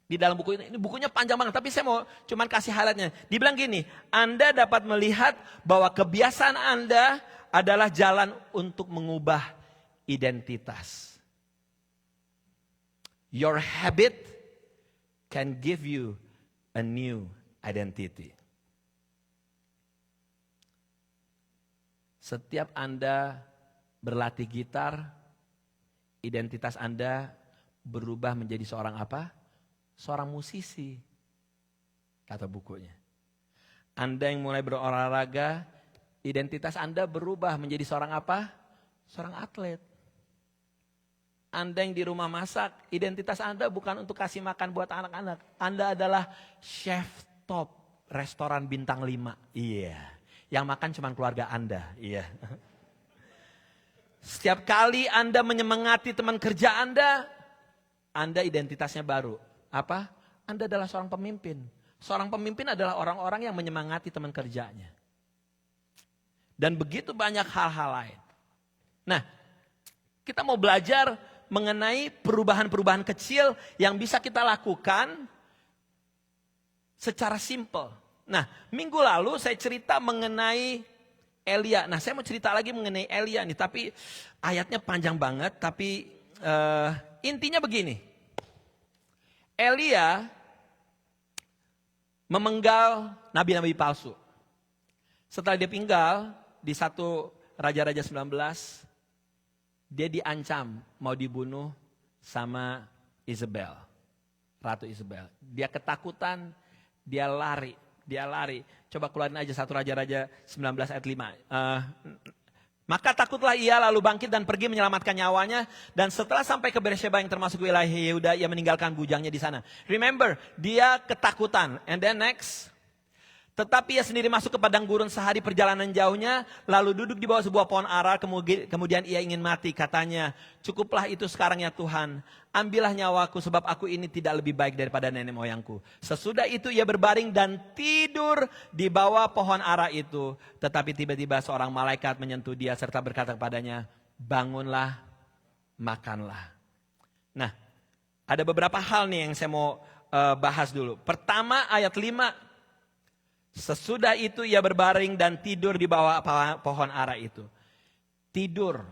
Di dalam buku ini bukunya panjang banget. Tapi saya mau cuman kasih highlightnya. Dibilang gini, Anda dapat melihat bahwa kebiasaan Anda adalah jalan untuk mengubah identitas. Your habit can give you a new identity. Setiap Anda berlatih gitar, identitas Anda berubah menjadi seorang apa? Seorang musisi, kata bukunya. Anda yang mulai berolahraga, identitas Anda berubah menjadi seorang apa? Seorang atlet. Anda yang di rumah masak, identitas Anda bukan untuk kasih makan buat anak-anak. Anda adalah chef top restoran bintang 5. Iya. Yang makan cuma keluarga Anda. Iya. Setiap kali Anda menyemangati teman kerja Anda identitasnya baru. Apa? Anda adalah seorang pemimpin. Seorang pemimpin adalah orang-orang yang menyemangati teman kerjanya. Dan begitu banyak hal-hal lain. Nah, kita mau belajar mengenai perubahan-perubahan kecil yang bisa kita lakukan secara simple. Nah, minggu lalu saya cerita mengenai Elia. Nah, saya mau cerita lagi mengenai Elia nih, tapi ayatnya panjang banget, tapi intinya begini. Elia memenggal nabi-nabi palsu. Setelah dia tinggal di 1 Raja-Raja 19, dia diancam mau dibunuh sama Isabel, Ratu Isabel. Dia ketakutan, dia lari. Coba keluarin aja 1 Raja-Raja 19 ayat 5. Maka takutlah ia lalu bangkit dan pergi menyelamatkan nyawanya. Dan setelah sampai ke Beersheba yang termasuk wilayah Yehuda, ia meninggalkan bujangnya di sana. Remember, dia ketakutan. And then next. Tetapi ia sendiri masuk ke padang gurun sehari perjalanan jauhnya, lalu duduk di bawah sebuah pohon ara, kemudian ia ingin mati. Katanya, cukuplah itu sekarang ya Tuhan, ambillah nyawaku sebab aku ini tidak lebih baik daripada nenek moyangku. Sesudah itu ia berbaring dan tidur di bawah pohon ara itu. Tetapi tiba-tiba seorang malaikat menyentuh dia serta berkata kepadanya, bangunlah, makanlah. Nah, ada beberapa hal nih yang saya mau bahas dulu. Pertama ayat 5. Sesudah itu ia berbaring dan tidur di bawah pohon ara itu. Tidur.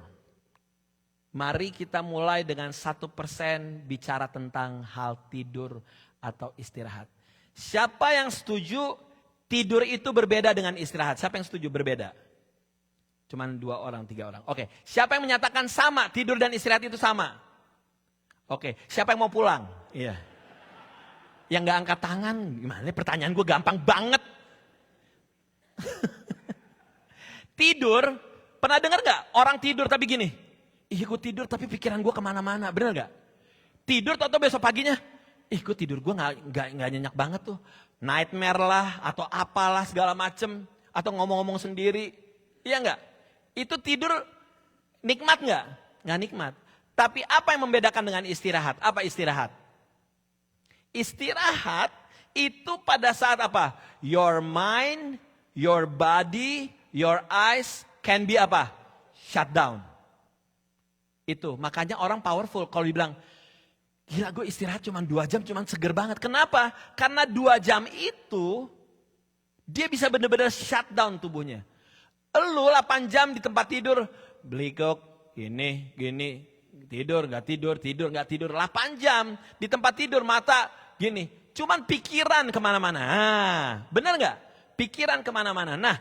Mari kita mulai dengan 1% bicara tentang hal tidur atau istirahat. Siapa yang setuju tidur itu berbeda dengan istirahat? Siapa yang setuju berbeda? Cuman 2 orang, 3 orang. Oke, siapa yang menyatakan sama, tidur dan istirahat itu sama? Oke, siapa yang mau pulang? Iya. Yang gak angkat tangan, gimana? Pertanyaan gue gampang banget. Tidur, pernah dengar gak orang tidur tapi gini, gue tidur tapi pikiran gue kemana-mana, bener gak? Tidur atau besok paginya, gue tidur gue gak nyenyak banget tuh, nightmare lah atau apalah segala macem, atau ngomong-ngomong sendiri, iya gak? Itu tidur nikmat gak? Gak nikmat. Tapi apa yang membedakan dengan istirahat? Apa istirahat? Istirahat itu pada saat apa? Your mind, your body, your eyes can be apa? Shut down. Itu, makanya orang powerful kalau dibilang, Gila, gue istirahat cuma 2 jam, cuma seger banget. Kenapa? Karena 2 jam itu, dia bisa benar-benar shutdown tubuhnya. Lu 8 jam di tempat tidur, belikok, gini, tidur, nggak tidur, nggak tidur. 8 jam di tempat tidur, mata gini. Cuman pikiran kemana-mana. Benar nggak? Pikiran kemana-mana. Nah,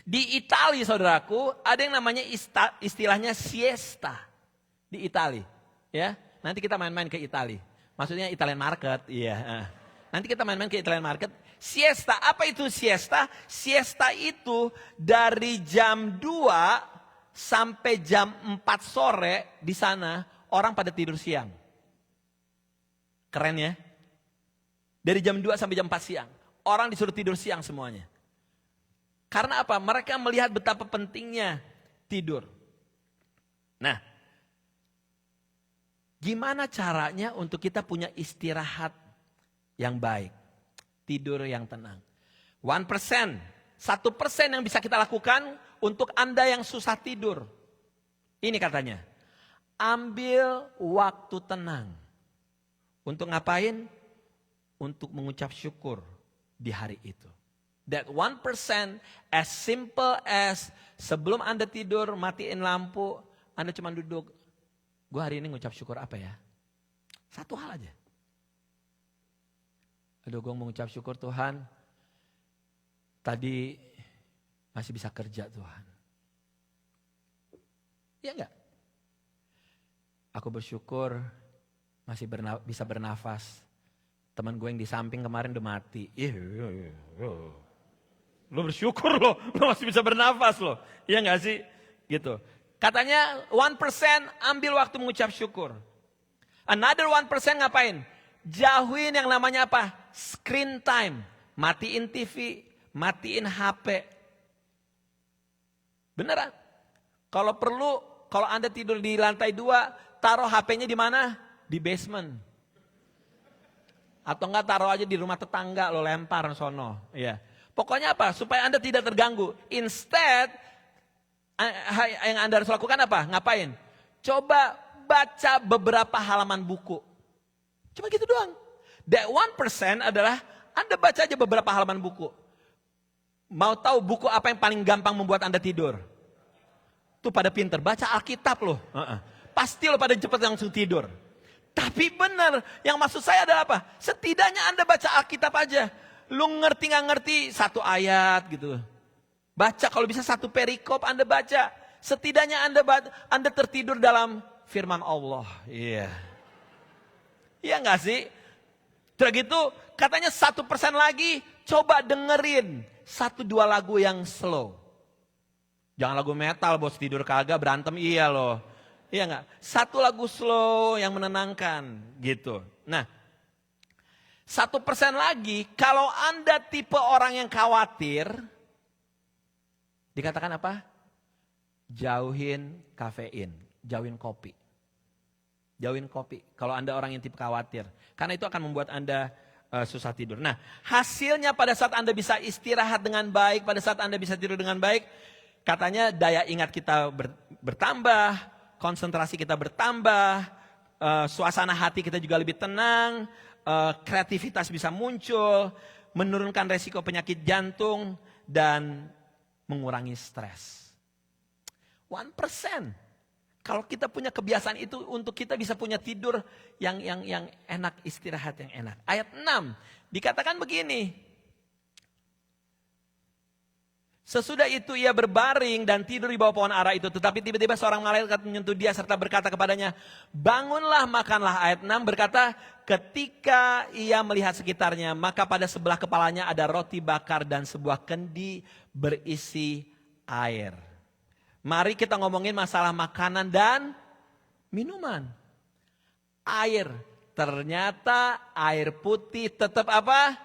di Italia saudaraku, ada yang namanya istilahnya siesta. Di Italia, ya. Nanti kita main-main ke Italia. Maksudnya Italian market, iya. Nanti kita main-main ke Italian market. Siesta, apa itu siesta? Siesta itu dari jam 2 sampai jam 4 sore di sana orang pada tidur siang. Keren ya? Dari jam 2 sampai jam 4 siang. Orang disuruh tidur siang semuanya. Karena apa? Mereka melihat betapa pentingnya tidur. Nah, gimana caranya untuk kita punya istirahat yang baik? Tidur yang tenang. 1%, 1% yang bisa kita lakukan untuk Anda yang susah tidur. Ini katanya, ambil waktu tenang. Untuk ngapain? Untuk mengucap syukur di hari itu. That 1% as simple as sebelum Anda tidur matiin lampu, Anda cuma duduk. Gue hari ini ngucap syukur apa ya? Satu hal aja. Aduh, gue mengucap syukur Tuhan. Tadi masih bisa kerja Tuhan. Iya enggak? Aku bersyukur masih bisa bernafas. Teman gue yang di samping kemarin udah mati. Lo bersyukur lo masih bisa bernafas lo. Iya enggak sih? Gitu. Katanya 1% ambil waktu mengucap syukur. Another 1% ngapain? Jauhin yang namanya apa? Screen time. Matiin TV, matiin HP. Beneran? Kalau perlu, kalau Anda tidur di lantai 2, taruh HP-nya di mana? Di basement. Atau enggak taruh aja di rumah tetangga, lo lempar sono. Ya. Pokoknya apa? Supaya Anda tidak terganggu. Instead, yang Anda harus lakukan apa? Ngapain? Coba baca beberapa halaman buku. Cuma gitu doang. That 1% adalah Anda baca aja beberapa halaman buku. Mau tahu buku apa yang paling gampang membuat Anda tidur? Tuh pada pinter, baca Alkitab loh. Pasti lo pada cepat langsung tidur. Tapi benar, yang maksud saya adalah apa? Setidaknya Anda baca Alkitab aja. Lu ngerti nggak ngerti 1 ayat gitu. Baca kalau bisa 1 perikop Anda baca. Setidaknya Anda tertidur dalam firman Allah. Iya. Iya nggak sih? Terus gitu katanya 1% lagi coba dengerin 1-2 lagu yang slow. Jangan lagu metal bos, tidur kagak, berantem iya loh. Iya nggak? 1 lagu slow yang menenangkan gitu. Nah 1% lagi kalau Anda tipe orang yang khawatir. Dikatakan apa? Jauhin kafein, jauhin kopi. Jauhin kopi kalau Anda orang yang tipe khawatir. Karena itu akan membuat Anda susah tidur. Nah, hasilnya pada saat Anda bisa istirahat dengan baik, pada saat Anda bisa tidur dengan baik, katanya daya ingat kita bertambah, konsentrasi kita bertambah, suasana hati kita juga lebih tenang, kreativitas bisa muncul, menurunkan resiko penyakit jantung, dan mengurangi stres. 1%. Kalau kita punya kebiasaan itu untuk kita bisa punya tidur yang enak, istirahat yang enak. Ayat 6 dikatakan begini. Sesudah itu ia berbaring dan tidur di bawah pohon ara itu. Tetapi tiba-tiba seorang malaikat menyentuh dia serta berkata kepadanya, bangunlah makanlah. Ayat 6 berkata, ketika ia melihat sekitarnya, maka pada sebelah kepalanya ada roti bakar dan sebuah kendi berisi air. Mari kita ngomongin masalah makanan dan minuman. Air, ternyata air putih tetap apa?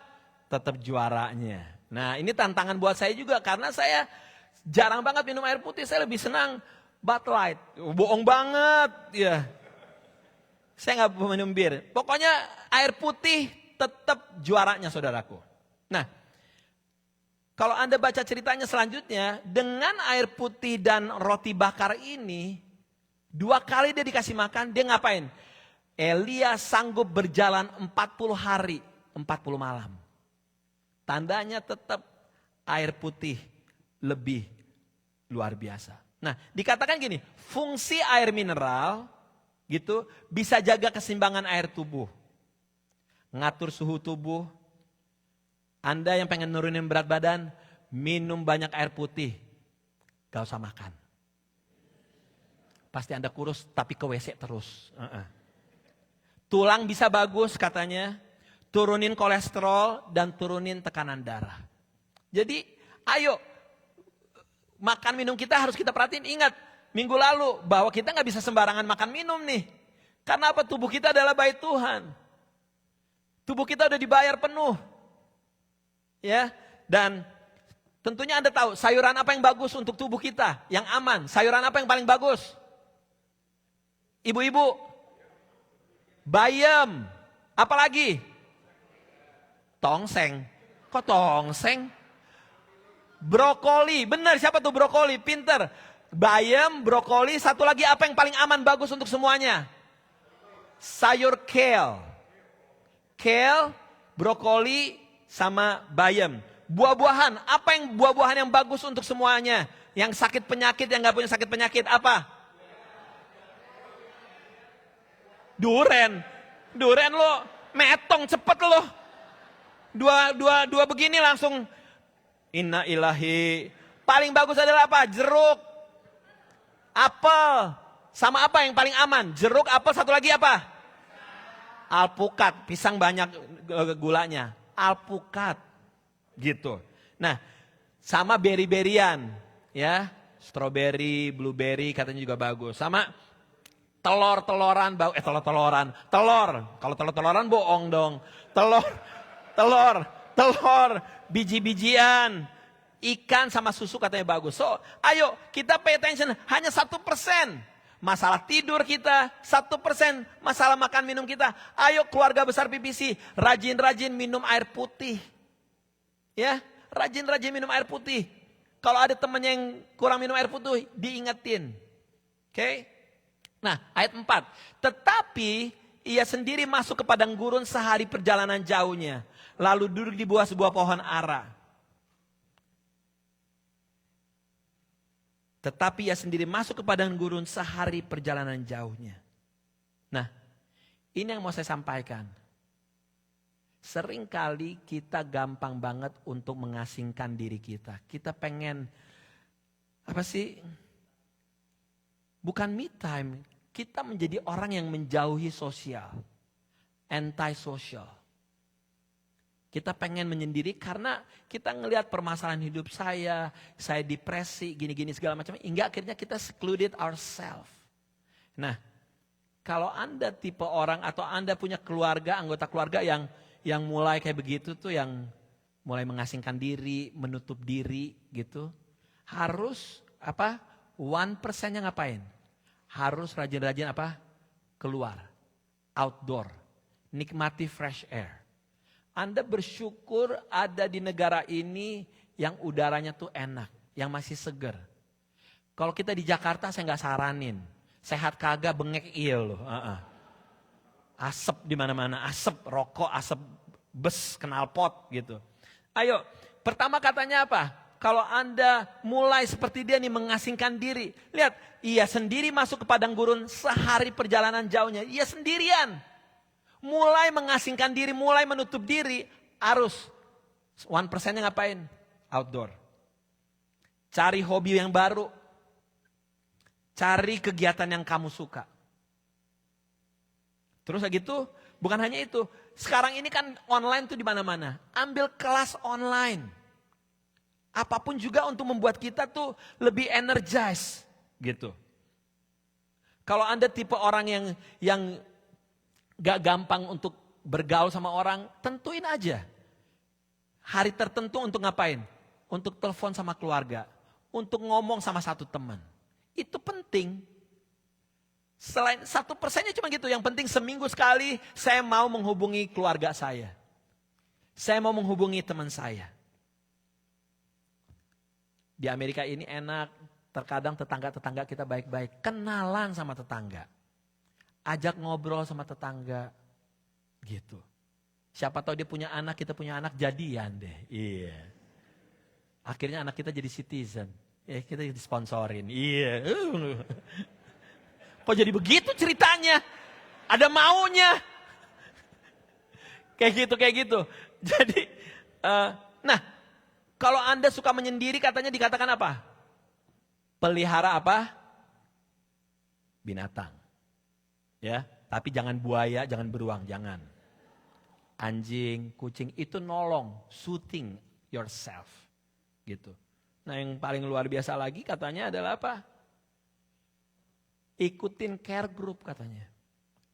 Tetap juaranya. Nah ini tantangan buat saya juga karena saya jarang banget minum air putih. Saya lebih senang Bud Light. Bohong banget ya. Saya gak minum bir. Pokoknya air putih tetap juaranya saudaraku. Nah kalau Anda baca ceritanya selanjutnya, dengan air putih dan roti bakar ini, 2 kali dia dikasih makan, dia ngapain? Elia sanggup berjalan 40 hari, 40 malam. Tandanya tetap air putih lebih luar biasa. Nah, dikatakan gini, fungsi air mineral gitu bisa jaga keseimbangan air tubuh. Ngatur suhu tubuh. Anda yang pengen nurunin berat badan, minum banyak air putih. Gak usah makan. Pasti Anda kurus tapi ke WC terus. Tulang bisa bagus katanya. Turunin kolesterol dan turunin tekanan darah. Jadi ayo makan minum kita harus kita perhatiin. Ingat minggu lalu bahwa kita gak bisa sembarangan makan minum nih. Karena apa? Tubuh kita adalah bait Tuhan. Tubuh kita udah dibayar penuh. Ya, dan tentunya Anda tahu sayuran apa yang bagus untuk tubuh kita, yang aman. Sayuran apa yang paling bagus? Ibu-ibu, bayam, apalagi? Tongseng. Kok tongseng? Brokoli, benar siapa tuh brokoli? Pinter. Bayam, brokoli, satu lagi apa yang paling aman bagus untuk semuanya? Sayur kale. Kale, brokoli, sama bayam. Buah-buahan, apa yang buah-buahan yang bagus untuk semuanya? Yang sakit penyakit, yang gak punya sakit penyakit, apa? Duren. Duren lo, metong cepet lo. Dua begini langsung. Inna ilahi. Paling bagus adalah apa? Jeruk. Apel. Sama apa yang paling aman? Jeruk, apel, satu lagi apa? Alpukat. Pisang banyak gulanya. Alpukat. Gitu. Nah, sama beri-berian. Ya, strawberry, blueberry katanya juga bagus. Sama telur-teloran. Telur. Kalau telur-teloran bohong dong. Telur, biji-bijian, ikan sama susu katanya bagus. So, ayo kita pay attention, hanya 1%. Masalah tidur kita, 1%. Masalah makan minum kita. Ayo keluarga besar PPC, rajin-rajin minum air putih. Ya, rajin-rajin minum air putih. Kalau ada temannya yang kurang minum air putih, diingetin. Oke? Nah, ayat 4. Tetapi ia sendiri masuk ke padang gurun sehari perjalanan jauhnya. Lalu duduk di bawah sebuah pohon ara. Tetapi ia sendiri masuk ke padang gurun sehari perjalanan jauhnya. Nah, ini yang mau saya sampaikan. Seringkali kita gampang banget untuk mengasingkan diri kita. Kita pengen, apa sih? Bukan me time. Kita menjadi orang yang menjauhi sosial. Anti-social. Kita pengen menyendiri karena kita ngelihat permasalahan hidup saya depresi, gini-gini segala macam. Hingga akhirnya kita secluded ourselves. Nah, kalau Anda tipe orang atau Anda punya keluarga, anggota keluarga yang mulai kayak begitu tuh, yang mulai mengasingkan diri, menutup diri gitu. Harus apa? 1%-nya ngapain? Harus rajin-rajin apa? Keluar, outdoor, nikmati fresh air. Anda bersyukur ada di negara ini yang udaranya tuh enak, yang masih seger. Kalau kita di Jakarta saya nggak saranin, sehat kagak bengek iya loh. Asap di mana-mana, asap rokok, asap bus, knalpot gitu. Ayo, pertama katanya apa? Kalau Anda mulai seperti dia nih mengasingkan diri, lihat, ia sendiri masuk ke padang gurun sehari perjalanan jauhnya, ia sendirian. Mulai mengasingkan diri, mulai menutup diri, harus 1%-nya ngapain? Outdoor. Cari hobi yang baru. Cari kegiatan yang kamu suka. Terus gitu, bukan hanya itu. Sekarang ini kan online tuh di mana-mana. Ambil kelas online. Apapun juga untuk membuat kita tuh lebih energized gitu. Kalau Anda tipe orang yang gak gampang untuk bergaul sama orang, tentuin aja. Hari tertentu untuk ngapain? Untuk telepon sama keluarga. Untuk ngomong sama satu teman. Itu penting. Selain 1%-nya cuma gitu. Yang penting seminggu sekali saya mau menghubungi keluarga saya. Saya mau menghubungi teman saya. Di Amerika ini enak. Terkadang tetangga-tetangga kita baik-baik. Kenalan sama tetangga. Ajak ngobrol sama tetangga. Gitu. Siapa tahu dia punya anak, kita punya anak, jadian deh. Iya. Akhirnya anak kita jadi citizen. Kita disponsorin. Iya. Kok jadi begitu ceritanya? Ada maunya. Kayak gitu. Jadi, nah, kalau Anda suka menyendiri katanya dikatakan apa? Pelihara apa? Binatang. Ya, tapi jangan buaya, jangan beruang, jangan. Anjing, kucing itu nolong, soothing yourself. Gitu. Nah, yang paling luar biasa lagi katanya adalah apa? Ikutin care group katanya.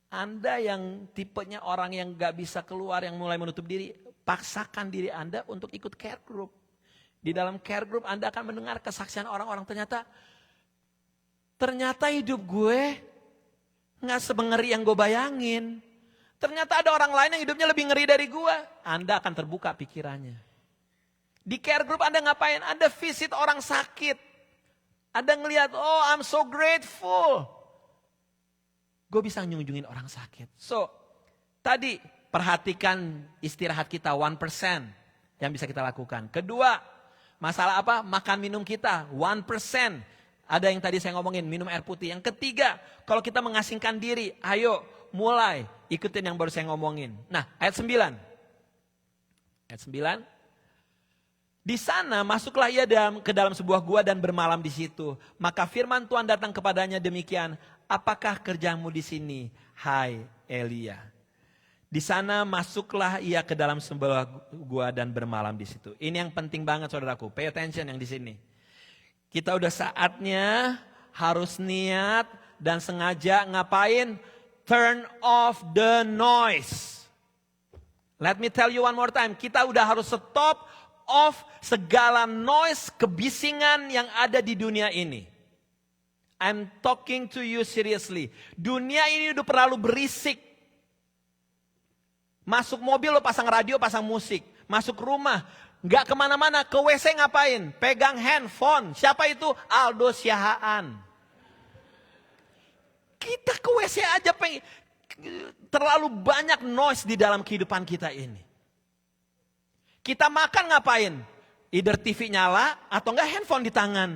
Anda yang tipenya orang yang gak bisa keluar, yang mulai menutup diri, paksakan diri Anda untuk ikut care group. Di dalam care group Anda akan mendengar kesaksian orang-orang, ternyata hidup gue gak semengeri yang gue bayangin. Ternyata ada orang lain yang hidupnya lebih ngeri dari gue. Anda akan terbuka pikirannya. Di care group Anda ngapain? Anda visit orang sakit. Anda ngelihat, oh I'm so grateful. Gue bisa nyunjungin orang sakit. So, tadi perhatikan istirahat kita 1% yang bisa kita lakukan. Kedua, masalah apa? Makan minum kita 1%. Ada yang tadi saya ngomongin, minum air putih. Yang ketiga, kalau kita mengasingkan diri, ayo mulai ikutin yang baru saya ngomongin. Nah, ayat 9. Ayat 9. Di sana masuklah ia ke dalam sebuah gua dan bermalam di situ. Maka firman Tuhan datang kepadanya demikian, apakah kerjamu di sini, hai Elia? Di sana masuklah ia ke dalam sebuah gua dan bermalam di situ. Ini yang penting banget saudaraku, pay attention yang di sini. Kita udah saatnya harus niat dan sengaja ngapain? Turn off the noise. Let me tell you one more time. Kita udah harus stop off segala noise, kebisingan yang ada di dunia ini. I'm talking to you seriously. Dunia ini udah terlalu berisik. Masuk mobil lo pasang radio, pasang musik. Masuk rumah, gak kemana-mana, ke WC ngapain? Pegang handphone. Siapa itu? Aldo Siahaan. Kita ke WC aja terlalu banyak noise di dalam kehidupan kita ini. Kita makan ngapain? Either TV nyala atau enggak handphone di tangan.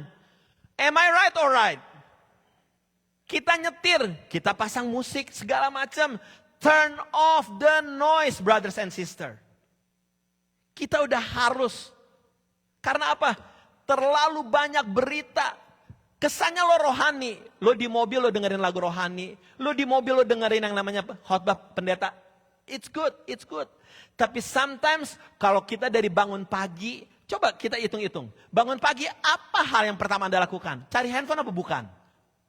Am I right or right? Kita nyetir, kita pasang musik segala macam. Turn off the noise, brothers and sisters. Kita udah harus. Karena apa? Terlalu banyak berita. Kesannya lo rohani, lo di mobil lo dengerin lagu rohani, lo di mobil lo dengerin yang namanya khotbah pendeta. It's good, it's good. Tapi sometimes kalau kita dari bangun pagi, coba kita hitung-hitung. Bangun pagi apa hal yang pertama Anda lakukan? Cari handphone apa bukan?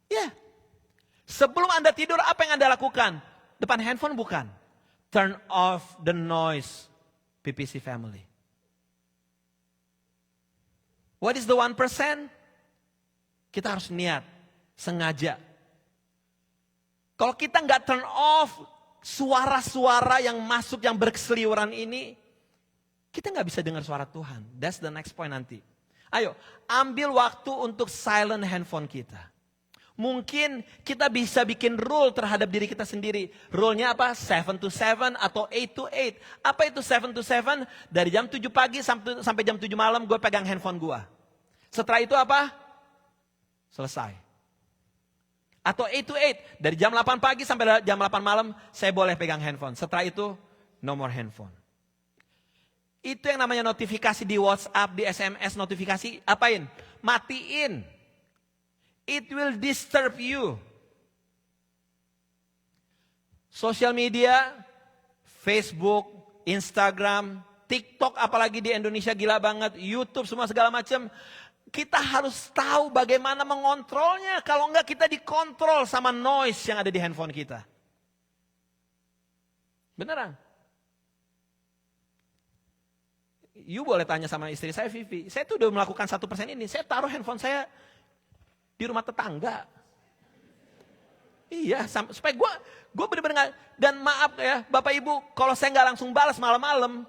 Ya. Yeah. Sebelum Anda tidur apa yang Anda lakukan? Depan handphone bukan? Turn off the noise, PPC family. What is the 1%? Kita harus niat, sengaja. Kalau kita nggak turn off suara-suara yang masuk, yang berseliweran ini, kita nggak bisa dengar suara Tuhan. That's the next point nanti. Ayo, ambil waktu untuk silent handphone kita. Mungkin kita bisa bikin rule terhadap diri kita sendiri. Rule-nya apa? 7 to 7 atau 8 to 8. Apa itu 7 to 7? Dari jam 7 pagi sampai jam 7 malam gue pegang handphone gue. Setelah itu apa? Selesai. Atau 8 to 8. Dari jam 8 pagi sampai jam 8 malam saya boleh pegang handphone. Setelah itu no more handphone. Itu yang namanya notifikasi di WhatsApp, di SMS notifikasi. Apain? Matiin. It will disturb you. Social media, Facebook, Instagram, TikTok apalagi di Indonesia gila banget. YouTube semua segala macam. Kita harus tahu bagaimana mengontrolnya. Kalau enggak kita dikontrol sama noise yang ada di handphone kita. Beneran. You boleh tanya sama istri saya, Vivi. Saya tuh udah melakukan 1% ini. Saya taruh handphone saya di rumah tetangga. Iya, supaya gue bener-bener gak. Dan maaf ya Bapak Ibu, kalau saya gak langsung balas malam-malam.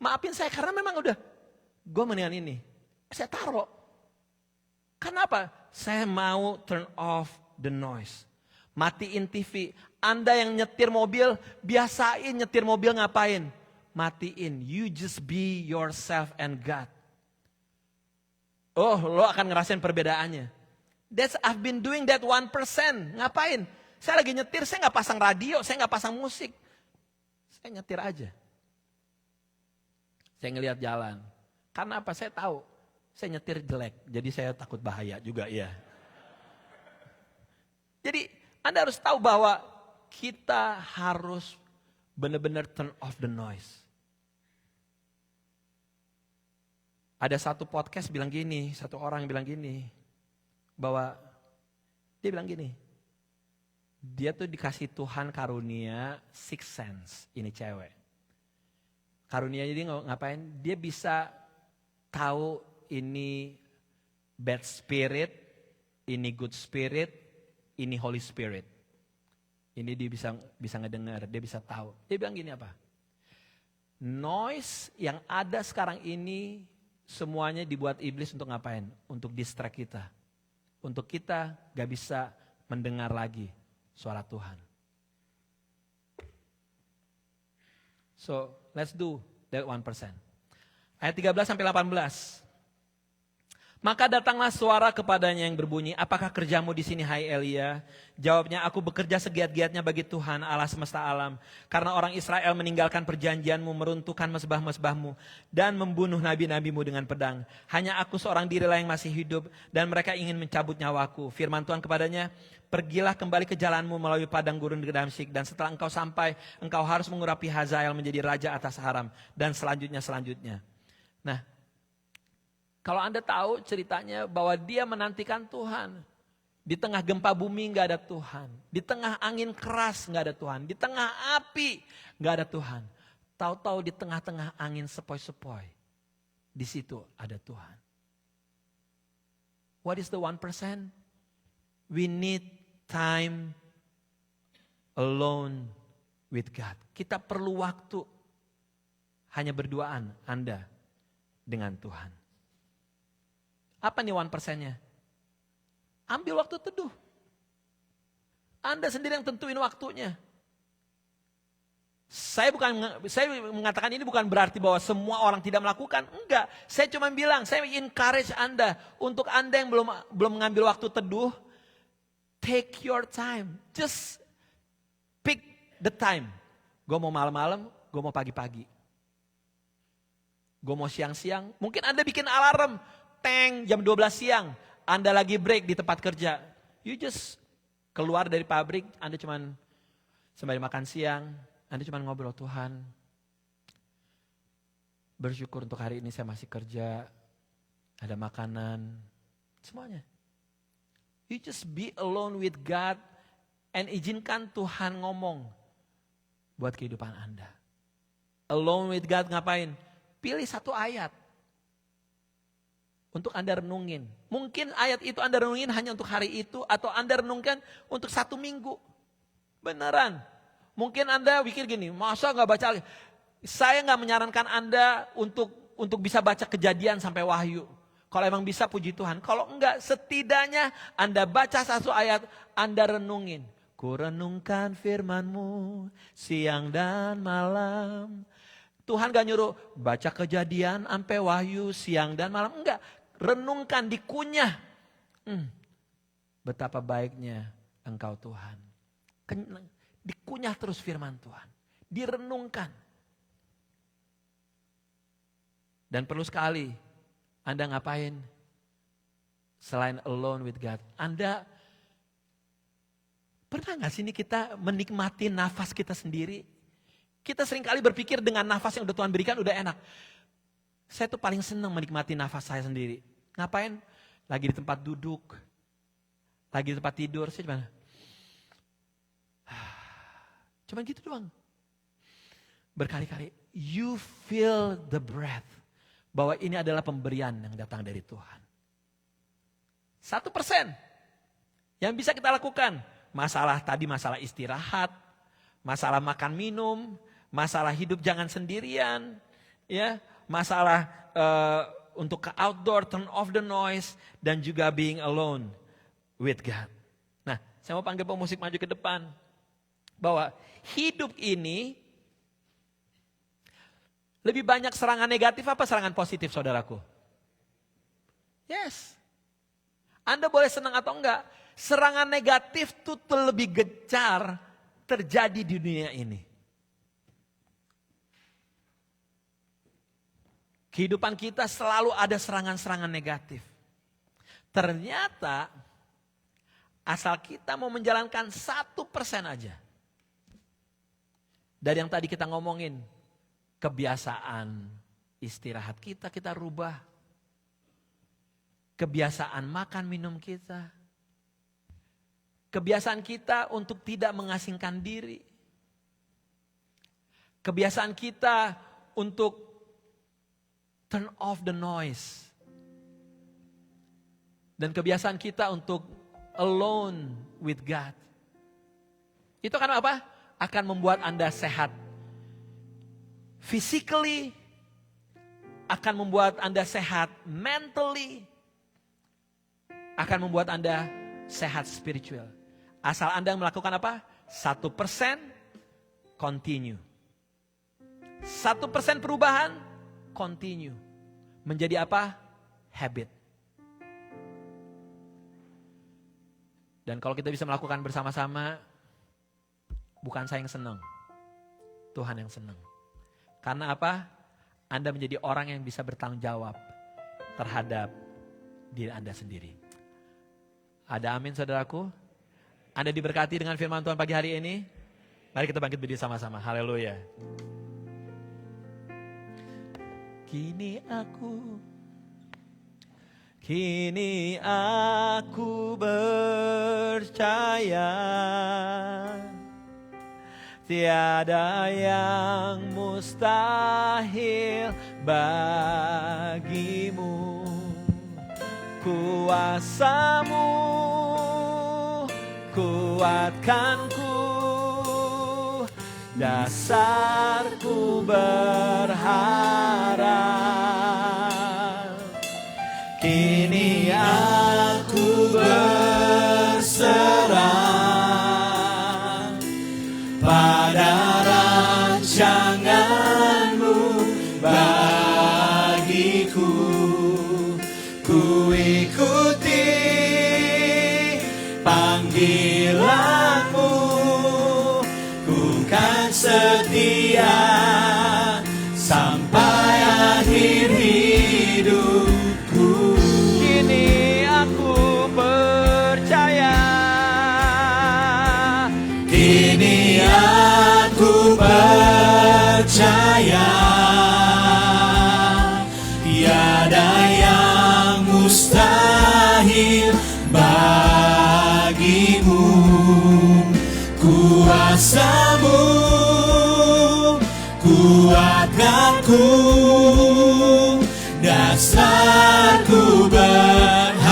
Maafin saya karena memang udah. Gue mendingan ini. Saya taruh. Kenapa? Saya mau turn off the noise. Matiin TV. Anda yang nyetir mobil, biasain nyetir mobil ngapain? Matiin. You just be yourself and God. Oh, lo akan ngerasain perbedaannya. I've been doing that 1%. Ngapain? Saya lagi nyetir, saya nggak pasang radio, saya nggak pasang musik. Saya nyetir aja. Saya ngelihat jalan. Karena apa? Saya tahu. Saya nyetir jelek, jadi saya takut bahaya juga ya. Jadi Anda harus tahu bahwa kita harus benar-benar turn off the noise. Ada satu podcast bilang gini, satu orang bilang gini, bahwa dia bilang gini, dia tuh dikasih Tuhan karunia sixth sense, ini cewek. Karunia jadi ngapain? Dia bisa tahu ini bad spirit, ini good spirit, ini Holy Spirit. Ini dia bisa ngedengar, dia bisa tahu. Dia bilang gini apa? Noise yang ada sekarang ini semuanya dibuat iblis untuk ngapain? Untuk distract kita. Untuk kita gak bisa mendengar lagi suara Tuhan. So, let's do that 1%. Ayat 13 sampai 18. Maka datanglah suara kepadanya yang berbunyi, apakah kerjamu di sini hai Elia? Jawabnya, aku bekerja segiat-giatnya bagi Tuhan Allah semesta alam. Karena orang Israel meninggalkan perjanjianmu, meruntuhkan mesbah-mesbahmu, dan membunuh nabi-nabimu dengan pedang. Hanya aku seorang dirilah yang masih hidup, dan mereka ingin mencabut nyawaku. Firman Tuhan kepadanya, pergilah kembali ke jalanmu melalui padang gurun di Damsyik, dan setelah engkau sampai, engkau harus mengurapi Hazael menjadi raja atas Aram, dan selanjutnya. Nah, kalau Anda tahu ceritanya bahwa dia menantikan Tuhan. Di tengah gempa bumi gak ada Tuhan. Di tengah angin keras gak ada Tuhan. Di tengah api gak ada Tuhan. Tahu-tahu di tengah-tengah angin sepoi-sepoi. Di situ ada Tuhan. What is the 1%? We need time alone with God. Kita perlu waktu hanya berduaan Anda dengan Tuhan. Apa nih 1%-nya? Ambil waktu teduh. Anda sendiri yang tentuin waktunya. Saya mengatakan ini bukan berarti bahwa semua orang tidak melakukan. Enggak. Saya cuma bilang, saya encourage Anda. Untuk Anda yang belum mengambil waktu teduh, take your time. Just pick the time. Gue mau malam-malam, gue mau pagi-pagi. Gue mau siang-siang. Mungkin Anda bikin alarm. Jam 12 siang, Anda lagi break di tempat kerja. You just keluar dari pabrik, Anda cuman sembari makan siang, Anda cuman ngobrol, Tuhan, bersyukur untuk hari ini saya masih kerja, ada makanan, semuanya. You just be alone with God and izinkan Tuhan ngomong buat kehidupan Anda. Alone with God ngapain? Pilih satu ayat. Untuk Anda renungin. Mungkin ayat itu Anda renungin hanya untuk hari itu. Atau Anda renungkan untuk 1 minggu. Beneran. Mungkin Anda pikir gini, masa gak baca? Saya gak menyarankan Anda untuk bisa baca Kejadian sampai Wahyu. Kalau emang bisa puji Tuhan. Kalau enggak, setidaknya Anda baca 1 ayat, Anda renungin. Ku renungkan firman-Mu siang dan malam. Tuhan gak nyuruh baca Kejadian sampai Wahyu siang dan malam. Enggak. Renungkan, dikunyah. Betapa baiknya Engkau Tuhan. Dikunyah terus firman Tuhan. Direnungkan. Dan perlu sekali Anda ngapain? Selain alone with God. Anda pernah gak sih ini kita menikmati nafas kita sendiri? Kita seringkali berpikir dengan nafas yang udah Tuhan berikan udah enak. Saya tuh paling senang menikmati nafas saya sendiri. Ngapain? Lagi di tempat duduk. Lagi di tempat tidur. Saya cuman gitu doang. Berkali-kali. You feel the breath. Bahwa ini adalah pemberian yang datang dari Tuhan. 1% yang bisa kita lakukan. Masalah istirahat. Masalah makan minum. Masalah hidup jangan sendirian. Ya, masalah untuk ke outdoor, turn off the noise, dan juga being alone with God. Nah, Saya mau panggil pemusik maju ke depan. Bahwa hidup ini lebih banyak serangan negatif apa serangan positif, saudaraku? Yes. Anda boleh senang atau enggak. Serangan negatif itu lebih gencar terjadi di dunia ini. Kehidupan kita selalu ada serangan-serangan negatif. Ternyata asal kita mau menjalankan 1% aja. Dari yang tadi kita ngomongin, kebiasaan istirahat kita rubah. Kebiasaan makan minum kita. Kebiasaan kita untuk tidak mengasingkan diri. Kebiasaan kita untuk turn off the noise. Dan kebiasaan kita untuk alone with God. Itu kan apa? Akan membuat Anda sehat. Physically, akan membuat Anda sehat mentally, akan membuat Anda sehat spiritual. Asal Anda melakukan apa? 1% continue. 1% perubahan continue. Menjadi apa? Habit. Dan kalau kita bisa melakukan bersama-sama, bukan saya yang senang, Tuhan yang senang. Karena apa? Anda menjadi orang yang bisa bertanggung jawab terhadap diri Anda sendiri. Ada amin, saudaraku? Anda diberkati dengan firman Tuhan pagi hari ini? Mari kita bangkit berdiri sama-sama. Haleluya. Kini aku percaya tiada yang mustahil bagimu. Kuasa-Mu kuatkanku, dasarku berharap. Kini aku berserah pada rancangan-Mu bagiku. Ku ikuti panggilan-Mu, ku kan setia sampai akhir hidupku. Kini aku percaya, kini aku percaya, tiada yang mustahil bagimu. Kuasa-Mu kuatkanku, dasarku berharap.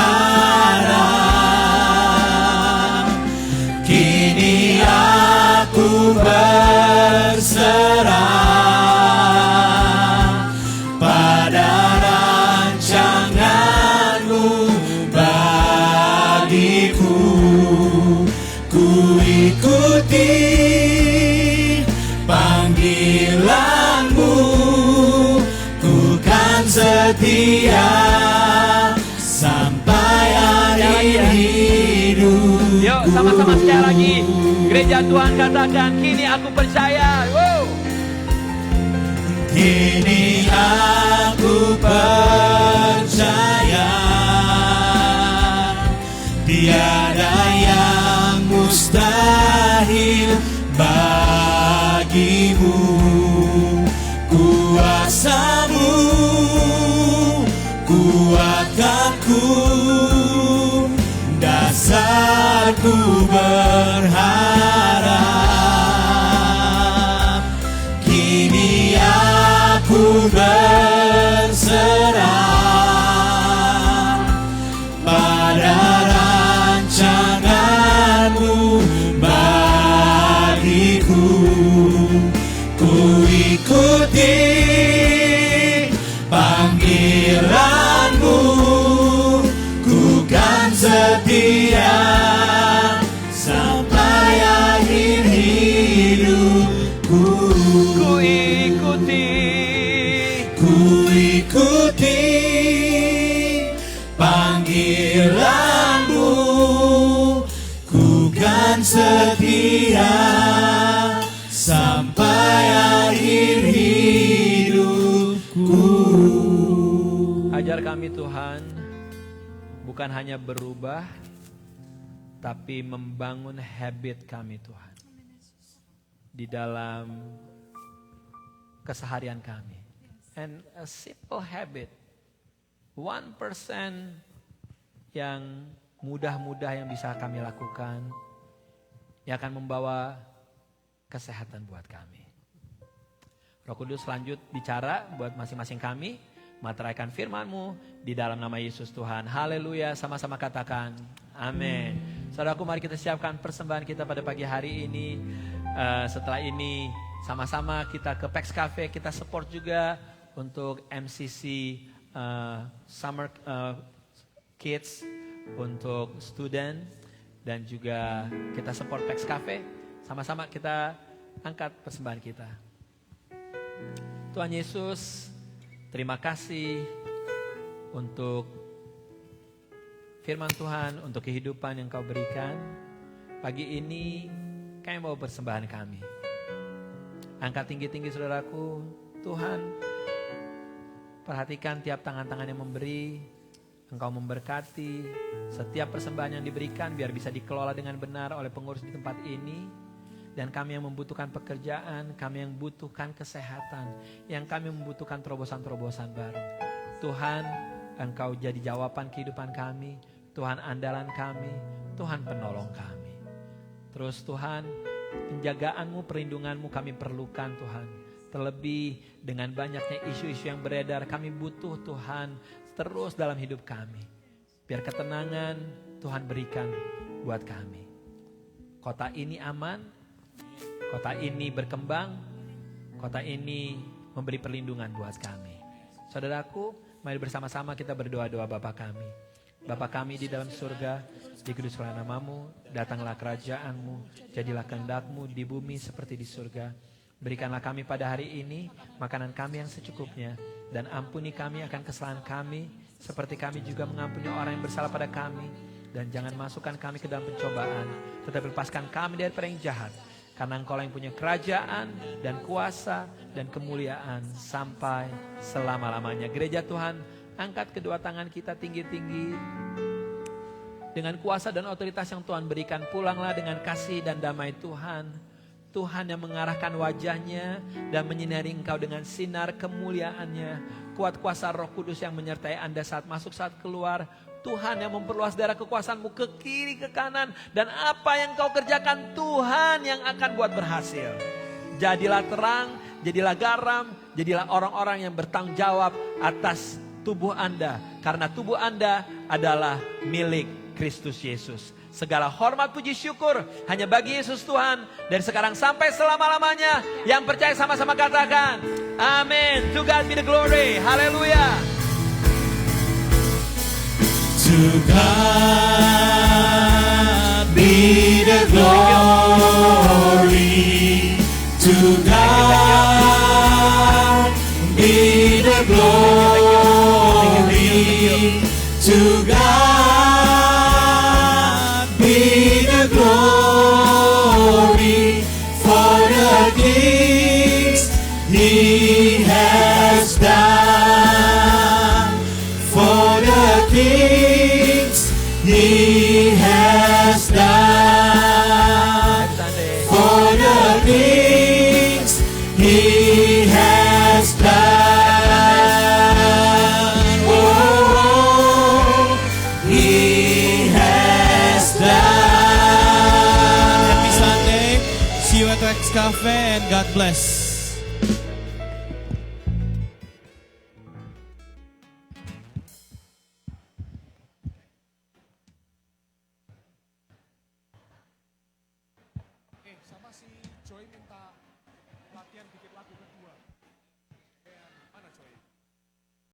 Kini aku berserah pada rancangan-Mu bagiku. Ku ikuti panggilan-Mu, ku kan setia sampai akhir hidupku. Yuk sama-sama sekali lagi. Gereja Tuhan katakan, kini aku percaya. Wow. Kini aku percaya, tiada yang mustahil bagimu. Kuasa-Mu kuatkanku, dasarku berharap. Kini aku berserah pada rancangan-Mu bagiku. Ku ikuti panggilan-Mu, ku kan setia setia sampai akhir hidupku. Ajar kami Tuhan, bukan hanya berubah, tapi membangun habit kami Tuhan. Di dalam keseharian kami. And a simple habit. 1% yang mudah-mudah yang bisa kami lakukan, yang akan membawa kesehatan buat kami. Roh Kudus lanjut bicara buat masing-masing kami, materaikan firman-Mu di dalam nama Yesus Tuhan. Haleluya, sama-sama katakan amin. Saudaraku, mari kita siapkan persembahan kita pada pagi hari ini. Setelah ini sama-sama kita ke Pax Cafe, kita support juga untuk MCC Summer Kids untuk student, dan juga kita support Pax Cafe. Sama-sama kita angkat persembahan kita. Tuhan Yesus, terima kasih untuk firman Tuhan, untuk kehidupan yang Kau berikan. Pagi ini kami mau persembahan kami. Angkat tinggi-tinggi saudaraku. Tuhan, perhatikan tiap tangan-tangan yang memberi. Engkau memberkati setiap persembahan yang diberikan biar bisa dikelola dengan benar oleh pengurus di tempat ini. Dan kami yang membutuhkan pekerjaan, kami yang membutuhkan kesehatan, yang kami membutuhkan terobosan-terobosan baru. Tuhan, Engkau jadi jawaban kehidupan kami. Tuhan andalan kami, Tuhan penolong kami. Terus Tuhan, penjagaan-Mu, perlindungan-Mu kami perlukan Tuhan. Terlebih dengan banyaknya isu-isu yang beredar, kami butuh Tuhan terus dalam hidup kami. Biar ketenangan Tuhan berikan buat kami. Kota ini aman, kota ini berkembang, kota ini memberi perlindungan buat kami. Saudaraku, mari bersama-sama kita berdoa-doa Bapa kami. Bapa kami di dalam surga, dikuduskanlah nama-Mu, datanglah kerajaan-Mu, jadilah kehendak-Mu di bumi seperti di surga. Berikanlah kami pada hari ini makanan kami yang secukupnya, dan ampuni kami akan kesalahan kami, seperti kami juga mengampuni orang yang bersalah pada kami. Dan jangan masukkan kami ke dalam pencobaan, tetapi lepaskan kami daripada yang jahat. Karena Engkau yang punya kerajaan dan kuasa dan kemuliaan sampai selama-lamanya. Gereja Tuhan, angkat kedua tangan kita tinggi-tinggi. Dengan kuasa dan otoritas yang Tuhan berikan, pulanglah dengan kasih dan damai Tuhan. Tuhan yang mengarahkan wajahnya dan menyinari engkau dengan sinar kemuliaannya. Kuat kuasa Roh Kudus yang menyertai Anda saat masuk, saat keluar. Tuhan yang memperluas daerah kekuasaan-Mu ke kiri, ke kanan. Dan apa yang kau kerjakan, Tuhan yang akan buat berhasil. Jadilah terang, jadilah garam, jadilah orang-orang yang bertanggung jawab atas tubuh Anda. Karena tubuh Anda adalah milik Kristus Yesus. Segala hormat puji syukur hanya bagi Yesus Tuhan. Dari sekarang sampai selama-lamanya. Yang percaya sama-sama katakan amin. To God be the glory. Haleluya. To God be the glory. To God be the glory. To God be the glory for the things He has done. For the things He has done. For the things He has done. Oh, He has done. Happy Sunday. See you at Pax Cafe and God bless. Sama si Joy minta latihan bikin